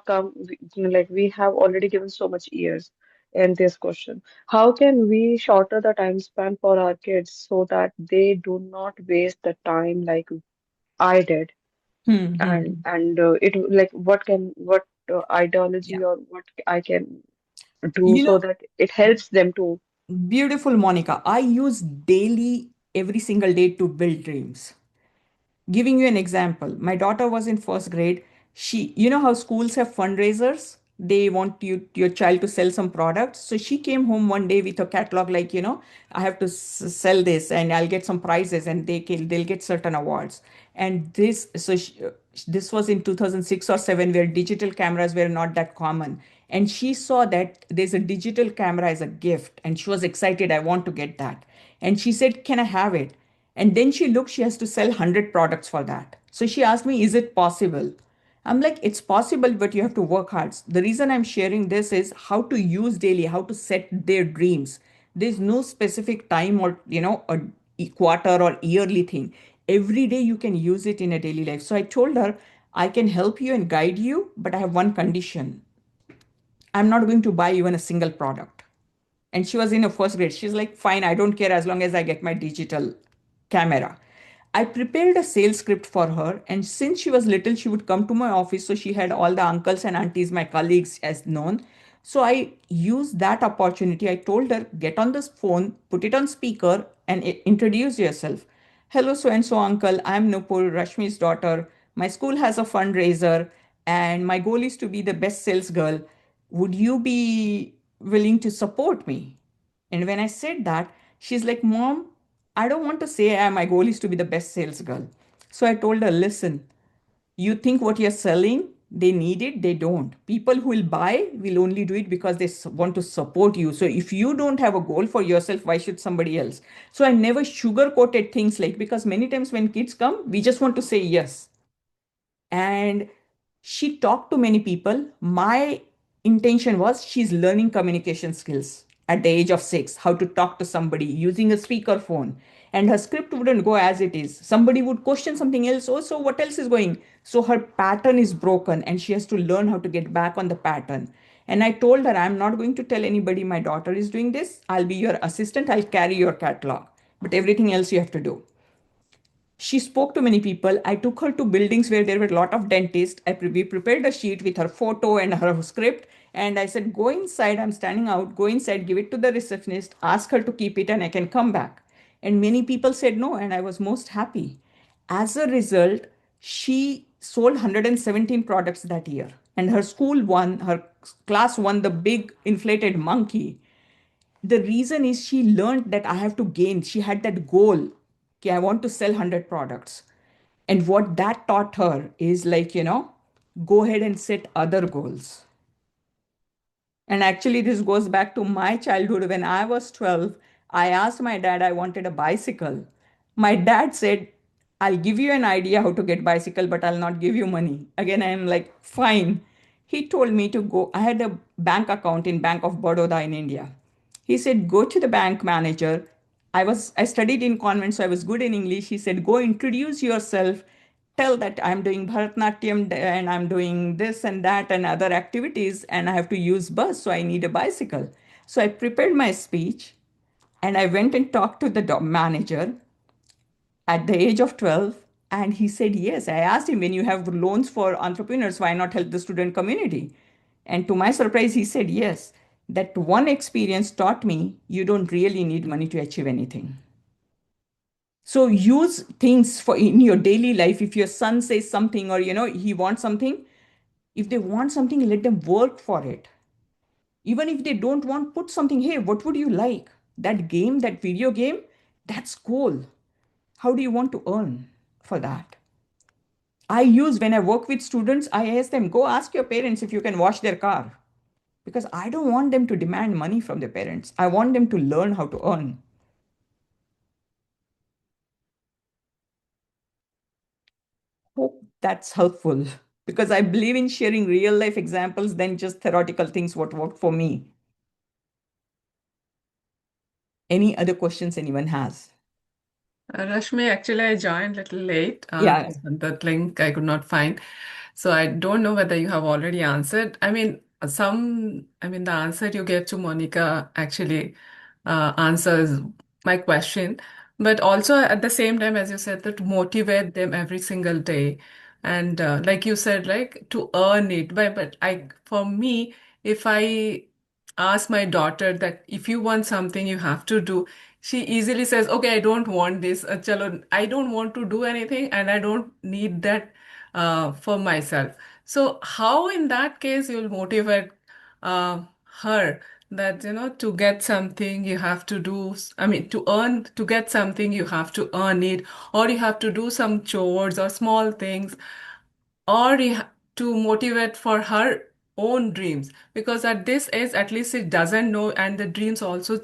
come like we have already given so much years in this question. How can we shorter the time span for our kids so that they do not waste the time like I did? Mm-hmm. And it like what Yeah. ideology or what I can do You so know, that it helps them to. beautiful, Monica. I use daily, every single day to build dreams. Giving you an example, my daughter was in first grade. You know how schools have fundraisers? They want your child to sell some products. So she came home one day with a catalog like, I have to sell this and I'll get some prizes and they'll get certain awards. And this was in 2006 or 7 where digital cameras were not that common. And she saw that there's a digital camera as a gift and she was excited. I want to get that. And she said, can I have it? And then she looked, she has to sell 100 products for that. So she asked me, is it possible? I'm like, it's possible, but you have to work hard. The reason I'm sharing this is how to use daily, how to set their dreams. There's no specific time or, a quarter or yearly thing. Every day you can use it in a daily life. So I told her, I can help you and guide you, but I have one condition. I'm not going to buy even a single product. And she was in her first grade. She's like, fine, I don't care as long as I get my digital camera. I prepared a sales script for her. And since she was little, she would come to my office. So she had all the uncles and aunties, my colleagues, as known. So I used that opportunity. I told her, get on this phone, put it on speaker, and introduce yourself. Hello, so and so uncle. I'm Nupur, Rashmi's daughter. My school has a fundraiser, and my goal is to be the best sales girl. Would you be willing to support me? And when I said that, she's like, Mom, I don't want to say my goal is to be the best sales girl. So I told her, listen, you think what you're selling, they need it, they don't. People who will buy will only do it because they want to support you. So if you don't have a goal for yourself, why should somebody else? So I never sugarcoated things like, because many times when kids come, we just want to say yes. And she talked to many people. My intention was she's learning communication skills at the age of 6, how to talk to somebody using a speaker phone. And her script wouldn't go as it is. Somebody would question something else. Oh, so what else is going? So her pattern is broken and she has to learn how to get back on the pattern. And I told her, I'm not going to tell anybody my daughter is doing this. I'll be your assistant. I'll carry your catalog. But everything else you have to do. She spoke to many people. I took her to buildings where there were a lot of dentists. We prepared a sheet with her photo and her script. And I said, go inside. I'm standing out. Go inside, give it to the receptionist, ask her to keep it, and I can come back. And many people said no. And I was most happy. As a result, she sold 117 products that year. And her class won the big inflated monkey. The reason is she learned that I have to gain. She had that goal. Okay, I want to sell 100 products. And what that taught her is like, go ahead and set other goals. And actually, this goes back to my childhood. When I was 12, I asked my dad I wanted a bicycle. My dad said, I'll give you an idea how to get bicycle, but I'll not give you money. Again, I'm like, fine. He told me to go. I had a bank account in Bank of Baroda in India. He said, go to the bank manager. I studied in convent, so I was good in English. He said, go introduce yourself, tell that I'm doing Bharatanatyam and I'm doing this and that and other activities, and I have to use bus, so I need a bicycle. So I prepared my speech and I went and talked to the manager at the age of 12, and he said yes. I asked him, when you have loans for entrepreneurs, why not help the student community? And to my surprise, he said yes. That one experience taught me you don't really need money to achieve anything. So use things for in your daily life. If your son says something, or he wants something, if they want something, let them work for it. Even if they don't want, put something. Hey, what would you like? That game, that video game, that's cool. How do you want to earn for that? I use when I work with students, I ask them, go ask your parents if you can wash their car. Because I don't want them to demand money from their parents. I want them to learn how to earn. Hope that's helpful, because I believe in sharing real life examples than just theoretical things what worked for me. Any other questions anyone has? Rashmi, actually, I joined a little late. Yeah. The link I could not find. So I don't know whether you have already answered. The answer you gave to Monica actually answers my question. But also at the same time, as you said, that motivate them every single day. And like you said, like to earn it. For me, if I ask my daughter that if you want something, you have to do, she easily says, okay, I don't want this. Chalo, I don't want to do anything and I don't need that for myself. So how in that case you'll motivate uh, her that, to get something you have to do, to get something you have to earn it, or you have to do some chores or small things, or to motivate for her own dreams, because at this age at least it doesn't know, and the dreams also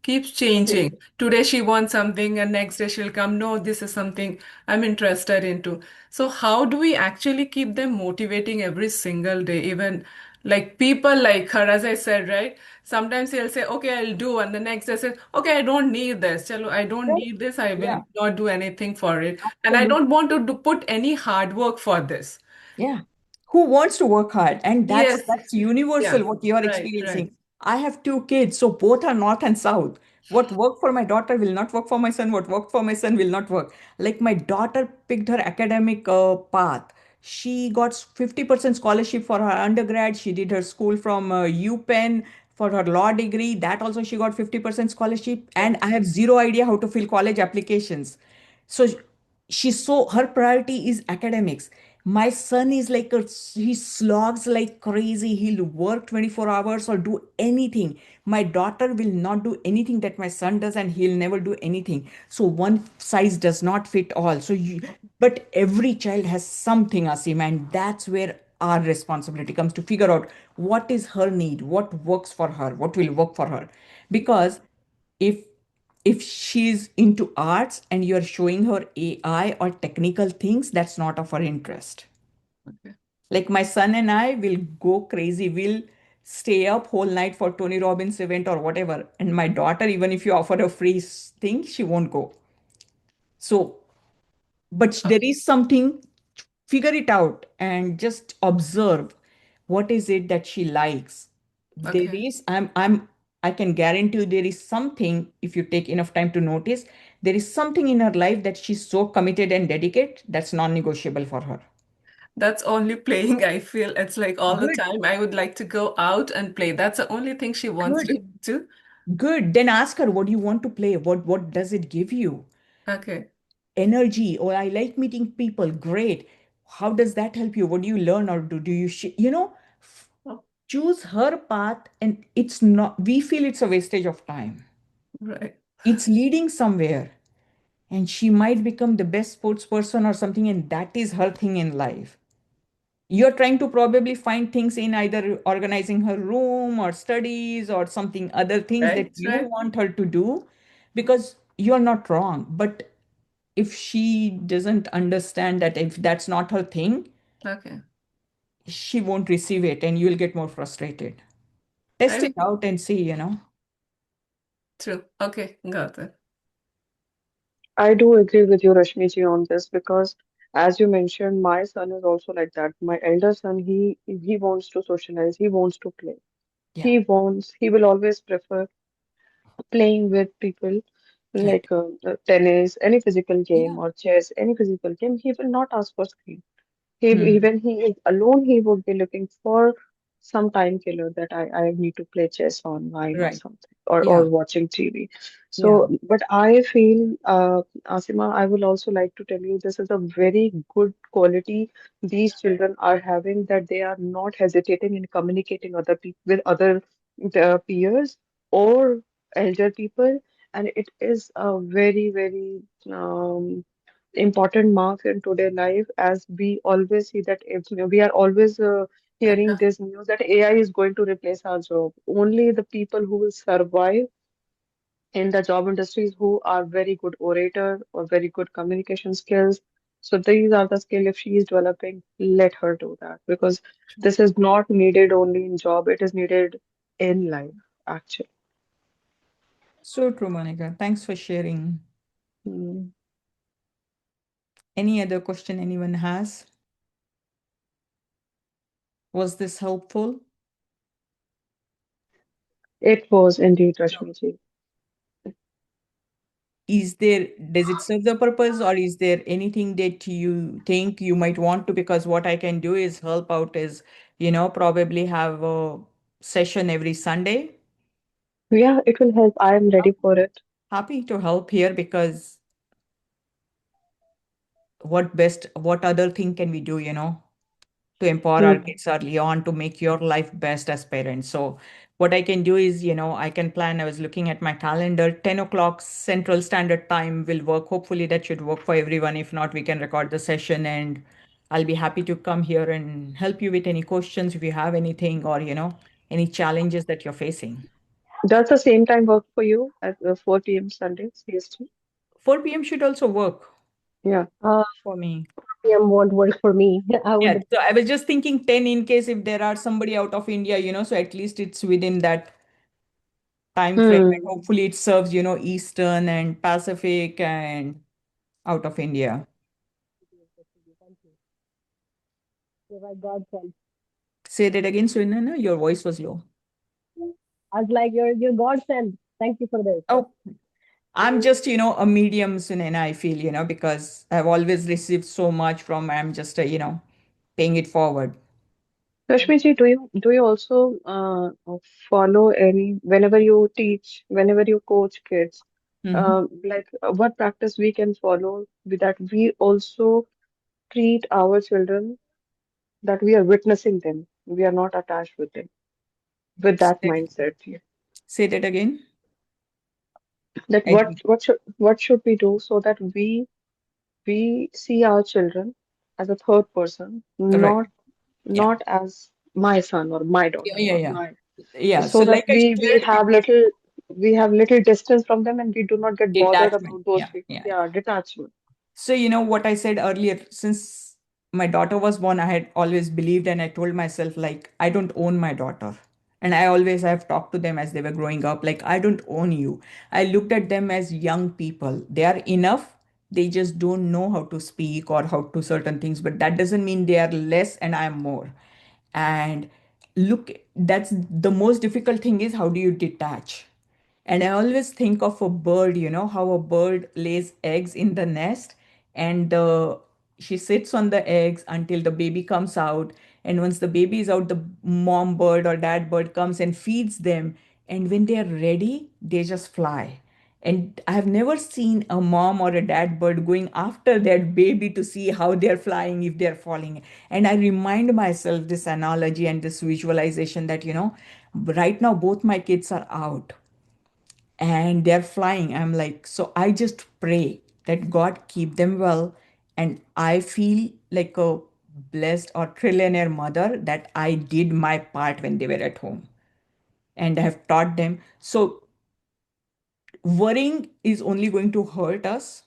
keeps changing. Today she wants something and next day she'll come, no, this is something I'm interested into. So how do we actually keep them motivating every single day, even like people like her, as I said, right? Sometimes he'll say, okay, I'll do, and the next day say, okay, I don't need this. Chalo, I don't Right. need this. I will Yeah, not do anything for it. And I absolutely. don't want to put any hard work for this. Yeah. Who wants to work hard? And that's Yes. that's universal Yeah. what you are Right. Right. experiencing. I have two kids, so both are north and south. What worked for my daughter will not work for my son. What worked for my son will not work. Like my daughter picked her academic path. She got 50% scholarship for her undergrad. She did her school from UPenn for her law degree. That also she got 50% scholarship. And I have zero idea how to fill college applications. So she's so her priority is academics. My son is like he slogs like crazy. He'll work 24 hours or do anything. My daughter will not do anything that my son does, and he'll never do anything. So one size does not fit all. But every child has something, Asim, and that's where our responsibility comes to figure out what is her need, what works for her, what will work for her. Because if she's into arts and you're showing her AI or technical things, that's not of her interest. Okay. Like my son and I will go crazy. We'll stay up whole night for Tony Robbins event or whatever. And my daughter, even if you offer a free thing, she won't go. So, but there is something, figure it out and just observe what is it that she likes. There Okay. is, I can guarantee you there is something, if you take enough time to notice, there is something in her life that she's so committed and dedicated that's non-negotiable for her. That's only playing. I feel it's like all the Good, time I would like to go out and play. That's the only thing she wants good, to do. good. Then ask her, what do you want to play? What does it give you? Okay. Energy, or I like meeting people. Great. how does that help you? What do you learn, or do you choose her path? And it's not, we feel it's a wastage of time. Right. It's leading somewhere, and she might become the best sports person or something, and that is her thing in life. You're trying to probably find things in either organizing her room or studies or something, other things that Right. you Right. want her to do, because you're not wrong. But if she doesn't understand that, if that's not her thing, Okay. she won't receive it and you'll get more frustrated. Test I it out and see. true. Okay. Got it. I do agree with you, Rashmi ji, on this because, as you mentioned, my son is also like that. My elder son, he wants to socialize, he wants to play. Yeah, He will always prefer playing with people right. like tennis, any physical game, Yeah. or chess, any physical game. He will not ask for screen. Hmm. When he is alone, he would be looking for some time killer that I need to play chess online or Right. something, Yeah. or watching TV. Yeah. So, but I feel, Asima, I will also like to tell you this is a very good quality these children are having, that they are not hesitating in communicating other people with other peers or elder people, and it is a very, very important mark in today's life, as we always see that if we are always hearing this news that AI is going to replace our job. Only the people who will survive in the job industries who are very good orator or very good communication skills. So these are the skill if she is developing, let her do that because this is not needed only in job, it is needed in life actually. So true, Monica. Thanks for sharing. Hmm. Any other question anyone has? Was this helpful? It was indeed, Rashmi ji. Does it serve the purpose, or is there anything that you think you might want to? Because what I can do is help out is, probably have a session every Sunday. Yeah, it will help. I am ready for it. Happy to help here, because what other thing can we do, to empower our Hmm. kids early on to make your life best as parents? So what I can do is, I can plan. I was looking at my calendar, 10 o'clock Central Standard Time will work. Hopefully that should work for everyone. If not, we can record the session, and I'll be happy to come here and help you with any questions if you have anything, or, any challenges that you're facing. Does the same time work for you at 4 p.m. Sunday, CST? 4 p.m. should also work Yeah. for me. PM won't work for me. I Yeah, would. so I was just thinking 10 in case if there are somebody out of India, so at least it's within that time frame, and Hmm. hopefully it serves, Eastern and Pacific and out of India. Thank you. You're my godsend. Say that again, Sunana, your voice was low. I was like, you're godsend. Thank you for this. Oh, I'm just, a medium, Sunana, I feel, because I've always received so much from, I'm just, paying it forward. Rashmi ji, do you also follow any whenever you teach, whenever you coach kids, Mhm. like what practice we can follow with that we also treat our children that we are witnessing them, we are not attached with them, with that Say mindset. Yeah. say that again. That I what should we do so that we see our children as a third person, Right. Yeah. not as my son or my Yeah, daughter yeah, or yeah. my, Yeah. So so that like I shared, we have little distance from them and we do not get bothered detachment. about those Yeah, things. yeah. Yeah, detachment. So, what I said earlier, since my daughter was born, I had always believed, and I told myself, like, I don't own my daughter. And I always have talked to them as they were growing up, like, I don't own you. I looked at them as young people. They are enough. They just don't know how to speak or how to certain things, but that doesn't mean they are less and I'm more. And look, that's the most difficult thing, is how do you detach? And I always think of a bird, how a bird lays eggs in the nest, and she sits on the eggs until the baby comes out. And once the baby is out, the mom bird or dad bird comes and feeds them. And when they are ready, they just fly. And I have never seen a mom or a dad bird going after that baby to see how they're flying, if they're falling. And I remind myself this analogy and this visualization that, right now both my kids are out and they're flying. I'm like, so I just pray that God keep them well. And I feel like a blessed or trillionaire mother that I did my part when they were at home and I have taught them. So worrying is only going to hurt us.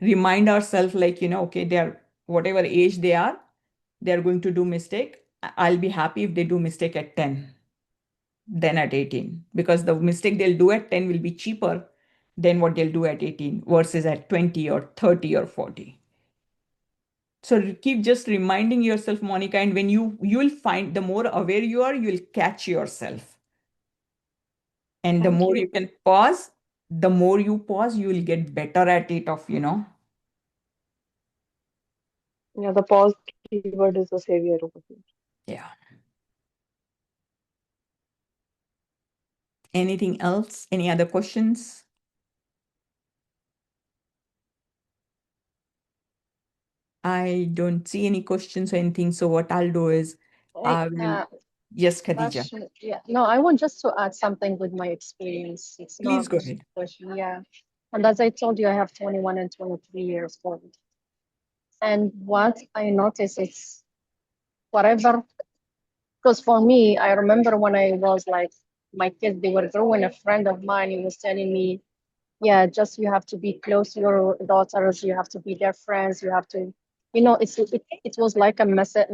Remind ourselves, like, okay, they're whatever age they are, they're going to do mistake. I'll be happy if they do mistake at 10 than at 18, because the mistake they'll do at 10 will be cheaper than what they'll do at 18 versus at 20 or 30 or 40. So keep just reminding yourself, Monica, and when you'll find the more aware you are, you'll catch yourself. And the Thank more you. you can pause, the more you pause, you will get better at it of, Yeah, the pause keyword is the savior over here. yeah. Anything else? Any other questions? I don't see any questions or anything. So what I'll do is Hey, I will, yes, Khadija, Rashmi, yeah, no, I want just to add something with my experience. It's please not go just ahead. a question, yeah. And as I told you, I have 21 and 23 years old. And what I notice is whatever, because for me, I remember when I was like, my kids, they were growing, a friend of mine, he was telling me, yeah, just you have to be close to your daughters, you have to be their friends, you have to, it was like a message.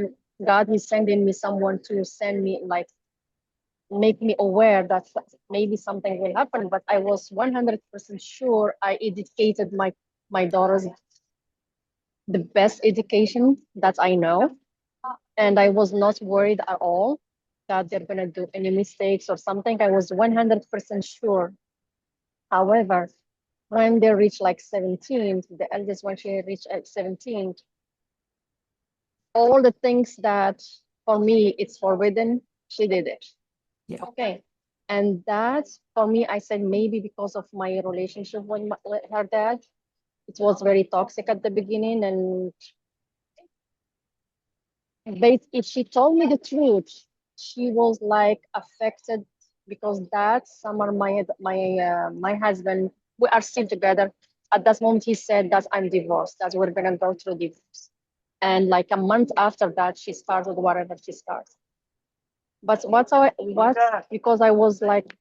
God is sending me someone to send me like make me aware that maybe something will happen, but I was 100% sure I educated my daughters the best education that I know, and I was not worried at all that they're gonna do any mistakes or something. I was 100% sure. However, when they reached like 17, the eldest when she reached at 17, all the things that for me it's forbidden, she did it. Yeah. Okay. And that for me, I said maybe because of my relationship with her dad, it was very toxic at the beginning. And but if she told me the truth, she was like affected because that summer my husband, we are still together. At that moment, he said that I'm divorced, that we're gonna go through divorce. And like a month after that, she started whatever she started. But what because I was like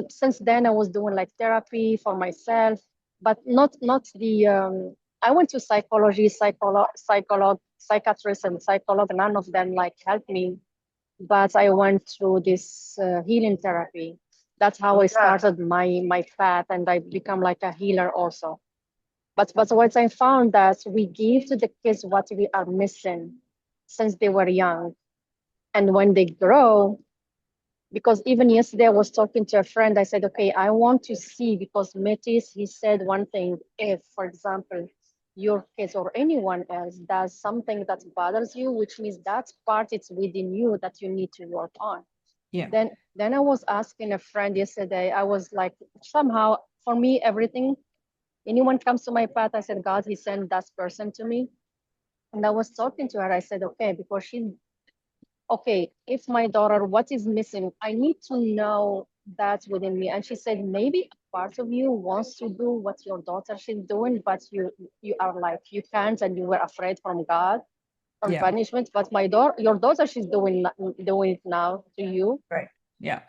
since then I was doing like therapy for myself, but not the I went to psychology, psychiatrist and psychologist. None of them like helped me, but I went through this healing therapy. That's how I started my path, and I become like a healer also. But what I found that we give to the kids what we are missing since they were young, and when they grow, because even yesterday I was talking to a friend. I said, okay, I want to see, because Metis, he said one thing. If, for example, your kids or anyone else does something that bothers you, which means that part it's within you that you need to work on. Yeah. Then I was asking a friend yesterday. I was like, somehow for me, everything, anyone comes to my path, I said, God, he sent that person to me. And I was talking to her. I said, okay, because she's okay, if my daughter, what is missing? I need to know that within me. And she said, maybe a part of you wants to do what your daughter she's doing, but you are like, you can't, and you were afraid from God, from Yeah. punishment. But your daughter, she's doing it now to you. Right. Yeah.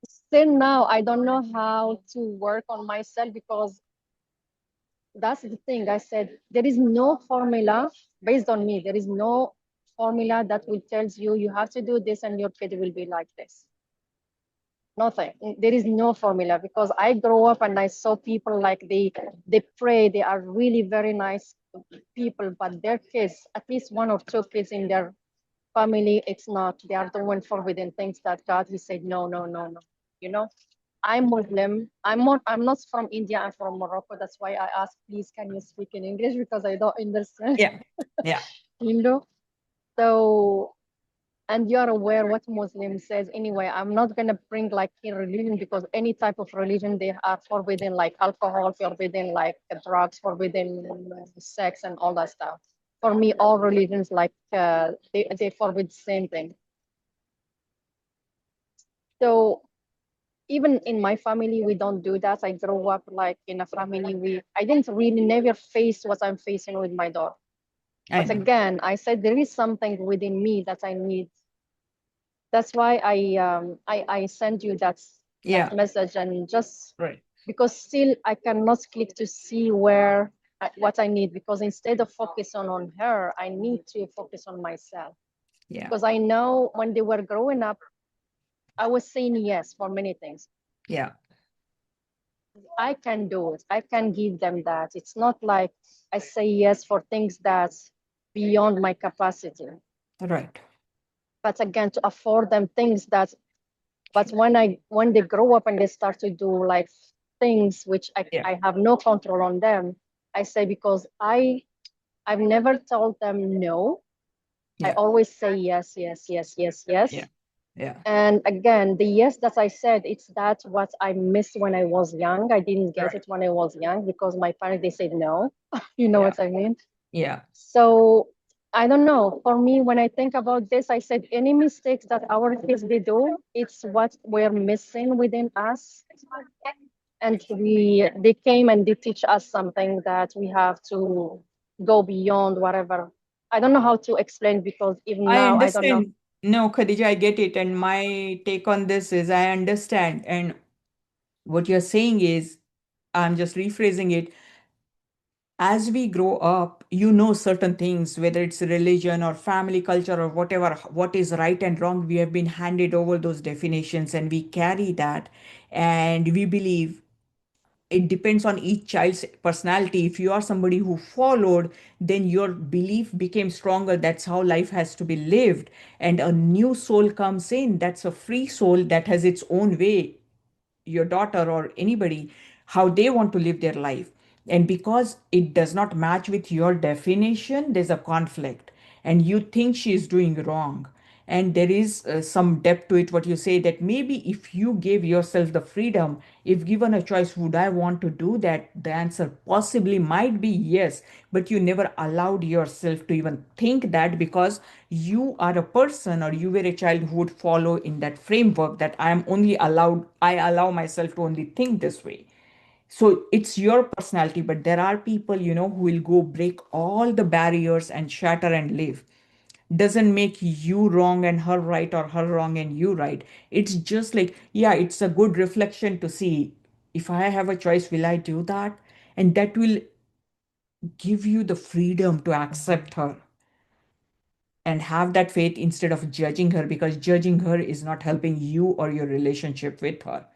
Still now, I don't know how to work on myself, because that's the thing. I said, there is no formula based on me. There is no formula that will tells you you have to do this and your kid will be like this. Nothing. There is no formula, because I grow up and I saw people like they pray. They are really very nice people, but their kids, at least one or two kids in their family, it's not. They are doing forbidden things that God, he said, no, no, no, no. You know, I'm Muslim. I'm not from India. I'm from Morocco. That's why I asked, please, can you speak in English, because I don't understand. Yeah. Yeah. You know. So and you're aware what Muslim says anyway. I'm not gonna bring like in religion, because any type of religion they are forbidden, like alcohol, forbidden like drugs, forbidden sex and all that stuff. For me, all religions like they forbid the same thing. So even in my family, we don't do that. I grew up like in a family I didn't really never face what I'm facing with my daughter. I But know. again, I said there is something within me that I need. That's why I send you that Yeah, message, and just right. because still I cannot click to see where what I need, because instead of focusing on her, I need to focus on myself, Yeah, because I know when they were growing up, I was saying yes for many things. yeah, I can do it. I can give them that. It's not like I say yes for things that's beyond my capacity. right. But again, to afford them things that, but when they grow up and they start to do like things which Yeah, I have no control on them, I say, because I've never told them no. I yeah, always say yes, yes, yes, yes, yeah, yes. yeah, And again, the yes that I said, it's that what I missed when I was young. I didn't get right. it when I was young, because my parents, they said no. You know Yeah, what I mean? yeah, So I don't know. For me, when I think about this, I said any mistakes that our kids they do, it's what we're missing within us. And they came and they teach us something that we have to go beyond whatever. I don't know how to explain, because even I now I don't know. understand. No, Khadija, I get it. And my take on this is I understand. And what you're saying is, I'm just rephrasing it. As we grow up, you know certain things, whether it's religion or family culture or whatever, what is right and wrong, we have been handed over those definitions and we carry that. And we believe it depends on each child's personality. If you are somebody who followed, then your belief became stronger. That's how life has to be lived. And a new soul comes in. That's a free soul that has its own way, your daughter or anybody, how they want to live their life. And because it does not match with your definition, there's a conflict and you think she is doing wrong. And there is some depth to it, what you say, that maybe if you gave yourself the freedom, if given a choice, would I want to do that? The answer possibly might be yes, but you never allowed yourself to even think that, because you are a person or you were a child who would follow in that framework that I allow myself to only think this way. So it's your personality, but there are people, who will go break all the barriers and shatter and live. Doesn't make you wrong and her right, or her wrong and you right. It's just like, yeah, it's a good reflection to see, if I have a choice, will I do that? And that will give you the freedom to accept her and have that faith instead of judging her, because judging her is not helping you or your relationship with her.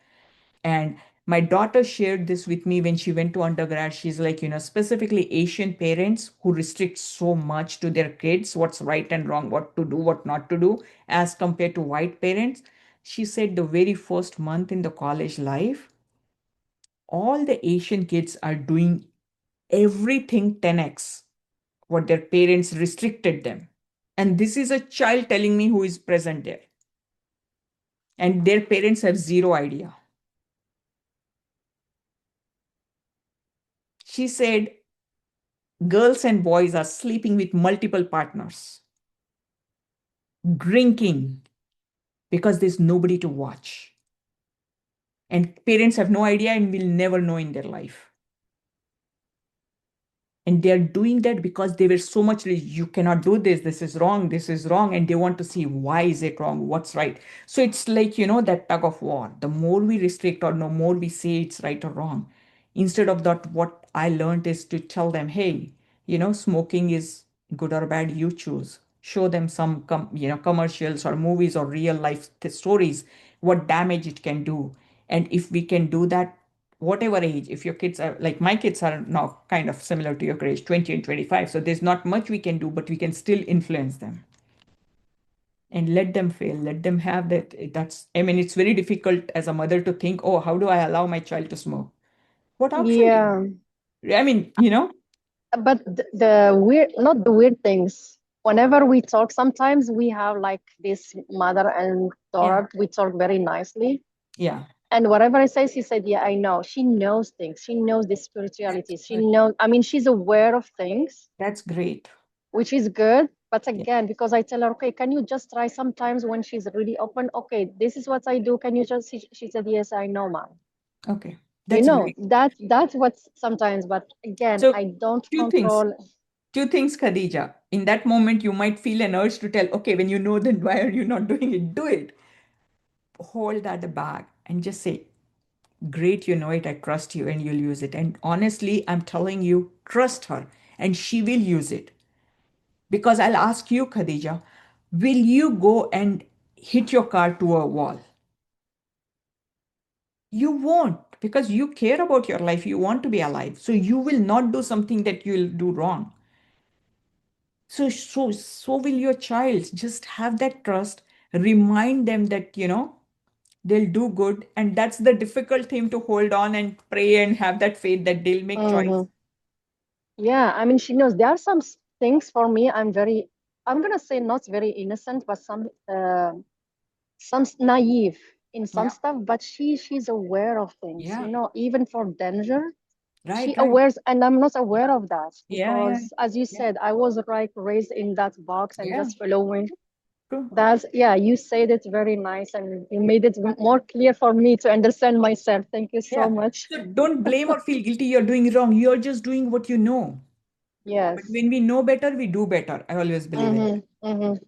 And my daughter shared this with me when she went to undergrad. She's like, specifically Asian parents who restrict so much to their kids, what's right and wrong, what to do, what not to do, as compared to white parents. She said the very first month in the college life, all the Asian kids are doing everything 10x what their parents restricted them. And this is a child telling me who is present there. And their parents have zero idea. She said girls and boys are sleeping with multiple partners, drinking because there's nobody to watch. And parents have no idea and will never know in their life. And they're doing that because they were so much like, you cannot do this, this is wrong, and they want to see why is it wrong, what's right. So it's like, that tug of war. The more we restrict or the more we say it's right or wrong, instead of that, what I learned is to tell them, hey, smoking is good or bad, you choose. Show them some commercials or movies or real life stories, what damage it can do. And if we can do that, whatever age, if your kids are like my kids are now kind of similar to your age, 20 and 25, so there's not much we can do, but we can still influence them and let them fail, let them have that. That's, I mean, it's very difficult as a mother to think, oh, how do I allow my child to smoke? What option do Yeah, you, I mean, but the weird, not the weird things. whenever we talk, sometimes we have like this mother and Yeah. daughter, we talk very nicely. Yeah. And whatever I say, she said, yeah, I know. She knows things. She knows the spirituality. That's She good. knows, I mean, she's aware of things, That's great. which is good. But Yeah. again, because I tell her, okay, can you just try sometimes when she's really open? Okay, this is what I do. Can you just, she said, yes, I know, mom. Okay. You That's know, very that's what sometimes, but again, so I don't two things. control. Two things, Khadija. In that moment, you might feel an urge to tell, okay, when you know, then why are you not doing it? Do it. Hold that back and just say, great, you know it. I trust you and you'll use it. And honestly, I'm telling you, trust her and she will use it. Because I'll ask you, Khadija, will you go and hit your car to a wall? You won't, because you care about your life. You want to be alive. So you will not do something that you'll do wrong. So will your child. Just have that trust. Remind them that, they'll do good. And that's the difficult thing, to hold on and pray and have that faith that they'll make choice. Mhm. Yeah, I mean, she knows there are some things for me. I'm gonna say not very innocent, but some naive in some Yeah. stuff. But she's aware of things, Yeah. you know, even for danger. She Right, right. awares, and I'm not aware of that Yeah, yeah, because, as you yeah. said, I was like raised in that box and Yeah. just following. True. That's, yeah, you said it very nice and you made it more clear for me to understand myself. Thank you so Yeah. much. So don't blame or feel guilty you're doing wrong. You're just doing what you know. But Yes. when we know better, we do better. I always believe in that.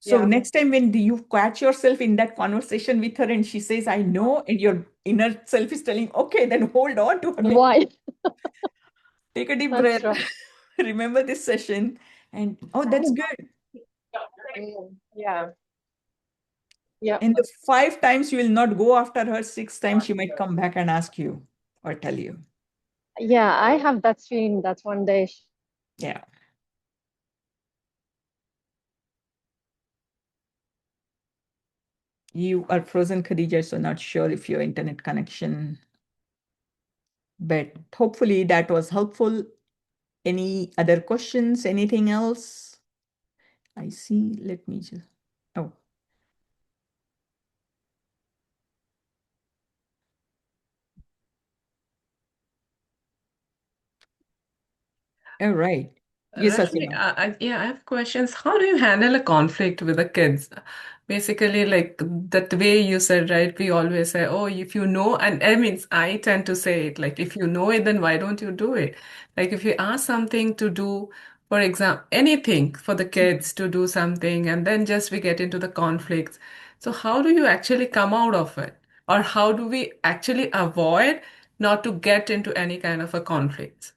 So Yeah. next time when you catch yourself in that conversation with her and she says, I know, and your inner self is telling, okay, then hold on to her. Why? Take a deep That's breath. right. Remember this session. And oh, that's good. Yeah. Yeah. And the 5 times you will not go after her, 6 times she might come back and ask you or tell you. Yeah. I have that feeling that one day. Yeah. You are frozen, Khadija, so not sure if your internet connection, but hopefully that was helpful. Any other questions? Anything else? I see. Let me just, oh, all right. Yes, Rashmi, Asima. yeah, I have questions. How do you handle a conflict with the kids? Basically, like that way you said, right? We always say, oh, if you know, and I mean, I tend to say it like, if you know it, then why don't you do it? Like, if you ask something to do, for example, anything for the kids to do something, and then just we get into the conflicts. So, how do you actually come out of it? Or how do we actually avoid not to get into any kind of a conflict?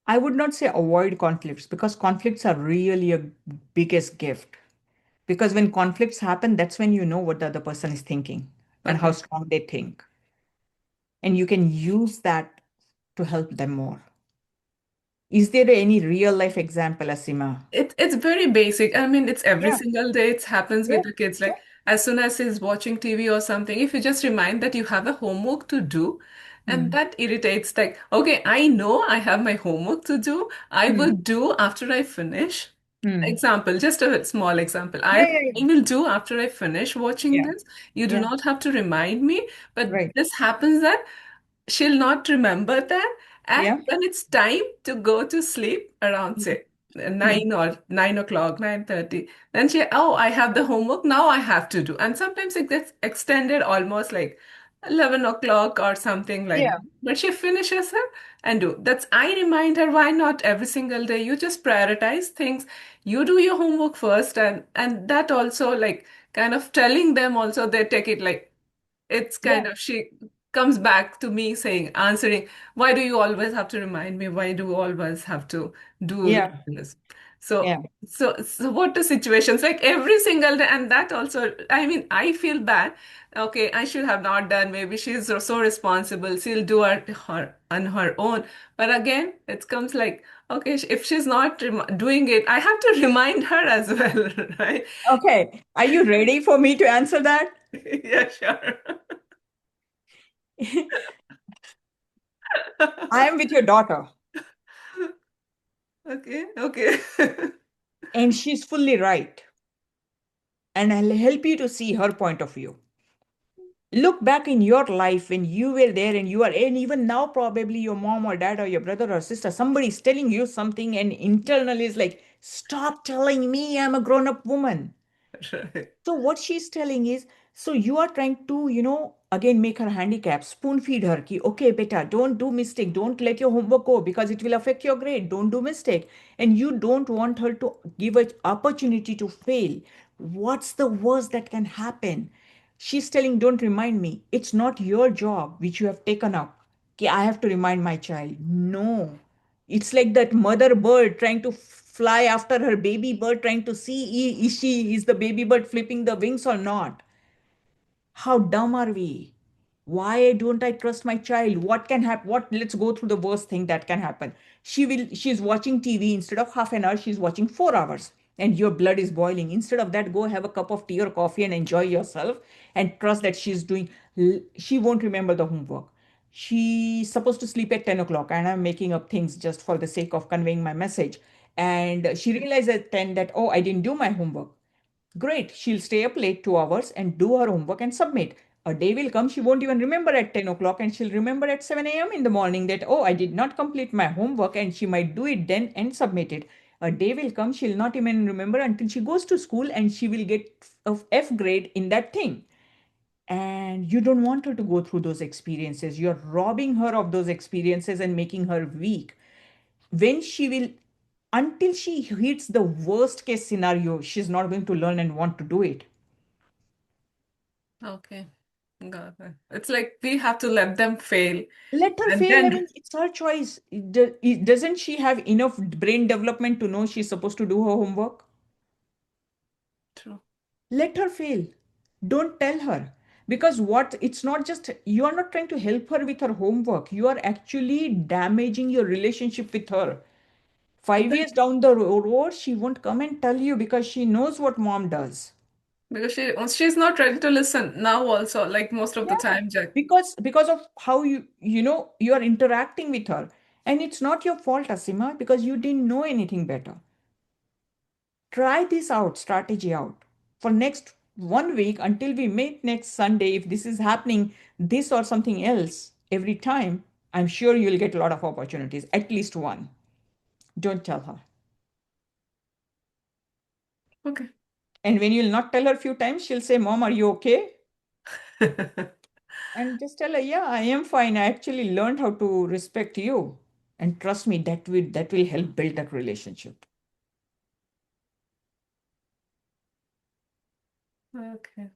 I would not say avoid conflicts, because conflicts are really a biggest gift. Because when conflicts happen, that's when you know what the other person is thinking and how Okay. strong they think. And you can use that to help them more. Is there any real life example, Asima? It's very basic. I mean, it's every Yeah, single day. It happens yeah, with the kids. sure. Like as soon as he's watching TV or something, if you just remind that you have a homework to do, and Hmm. that irritates, like, okay, I know I have my homework to do. I will Hmm. do after I finish. Hmm. Example, just a small example. Yeah, I yeah, yeah. will do after I finish watching Yeah, this. You do yeah, not have to remind me, but right. this happens that she'll not remember that. And Yeah. when it's time to go to sleep around, Hmm. say, Hmm. 9 or 9 o'clock, 9:30, then oh, I have the homework, now I have to do. And sometimes it gets extended almost like 11 o'clock or something like Yeah, that. But she finishes it and do. I remind her, why not every single day? You just prioritize things. You do your homework first, and that also like kind of telling them also they take it like it's yeah, kind of she comes back to me saying, answering, why do you always have to remind me? Why do you always have to do yeah, this? So, yeah, so what the situations like every single day, and that also, I mean, I feel bad. Okay, I should have not done. Maybe she's so responsible. She'll do her on her own. But again, it comes like, okay, if she's not doing it, I have to remind her as well, right? Okay. Are you ready for me to answer that? Yeah, sure. I am with your daughter. Okay, okay. And she's fully right. And I'll help you to see her point of view. Look back in your life when you were there and you are, and even now, probably your mom or dad or your brother or sister, somebody is telling you something, and internally is like, stop telling me I'm a grown up woman. Right. So what she's telling is, so you are trying to, again make her handicap, spoon feed her, ki, okay, beta, don't do mistake, don't let your homework go because it will affect your grade, don't do mistake. And you don't want her to give an opportunity to fail. What's the worst that can happen? She's telling, don't remind me. It's not your job which you have taken up. Ki, I have to remind my child. No. It's like that mother bird trying to fly after her baby bird, trying to see is the baby bird flipping the wings or not. How dumb are we? Why don't I trust my child? What can happen? Let's go through the worst thing that can happen. She's watching TV, instead of half an hour, she's watching 4 hours, and your blood is boiling. Instead of that, go have a cup of tea or coffee and enjoy yourself and trust that she won't remember the homework. She's supposed to sleep at 10 o'clock, and I'm making up things just for the sake of conveying my message. And she realized at 10 that, oh, I didn't do my homework. Great, she'll stay up late 2 hours and do her homework and submit. A day will come, she won't even remember at 10 o'clock, and she'll remember at 7 a.m. in the morning that, oh, I did not complete my homework, and she might do it then and submit it. A day will come, she'll not even remember until she goes to school, and she will get a F grade in that thing. And you don't want her to go through those experiences. You're robbing her of those experiences and making her weak. When she will, until she hits the worst case scenario, she's not going to learn and want to do it. Okay. Got it. It's like we have to let them fail. Let her And fail. I then, mean, it's her choice. Doesn't she have enough brain development to know she's supposed to do her homework? true. Let her fail. Don't tell her. Because it's not just, you are not trying to help her with her homework. You are actually damaging your relationship with her. 5 years down the road, she won't come and tell you because she knows what mom does. Because she's not ready to listen now also, like most of the Yeah, time, Jack. because of how you are interacting with her. And it's not your fault, Asima, because you didn't know anything better. Try this out, strategy out for next 1 week until we meet next Sunday. If this is happening, this or something else every time, I'm sure you'll get a lot of opportunities, at least one. Don't tell her. Okay. And when you'll not tell her a few times, she'll say, Mom, are you okay? And just tell her, yeah, I am fine. I actually learned how to respect you. And trust me, that will help build that relationship. Okay.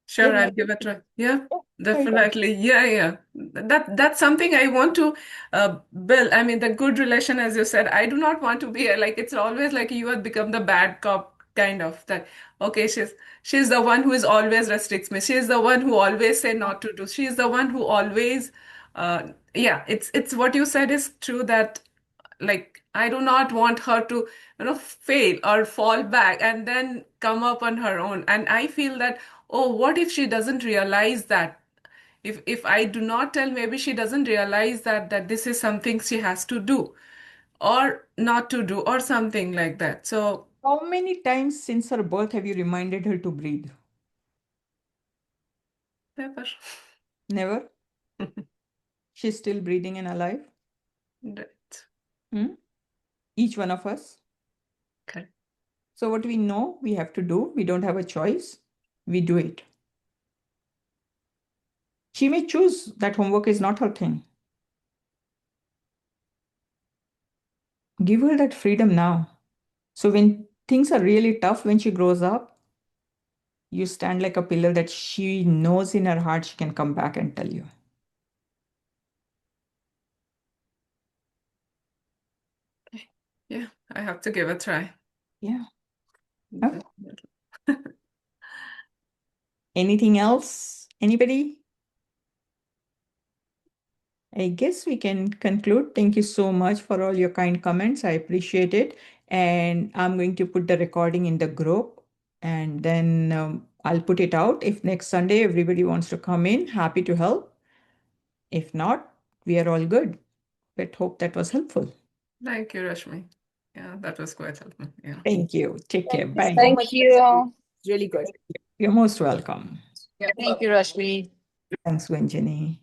Sure, Then I'll give it a try. Yeah, oh, try it out. definitely. Yeah, yeah. That's something I want to build. I mean, the good relation, as you said, I do not want to be like it's always like you have become the bad cop kind of that. Okay, she's the one who is always restricts me. She's the one who always say not to do. She's the one who always yeah, it's what you said is true that like I do not want her to fail or fall back and then come up on her own. And I feel that, oh, what if she doesn't realize that? If I do not tell, maybe she doesn't realize that this is something she has to do or not to do or something like that. So How many times since her birth have you reminded her to breathe? never. Never. She's still breathing and alive. Right. Hmm? Each one of us. Correct. So what we know we have to do, we don't have a choice. We do it. She may choose that homework is not her thing. Give her that freedom now. So when things are really tough, when she grows up, you stand like a pillar that she knows in her heart she can come back and tell you. Yeah, I have to give it a try. Yeah. Huh? Definitely. Anything else? Anybody? I guess we can conclude. Thank you so much for all your kind comments. I appreciate it. And I'm going to put the recording in the group, and then I'll put it out. If next Sunday everybody wants to come in, happy to help. If not, we are all good. But hope that was helpful. Thank you, Rashmi. Yeah, that was quite helpful. Yeah. Thank you. Take care. Thank you so Bye. Thank much, you. Really good. You're most welcome. Thank you, Rashmi. Thanks, Gunjani.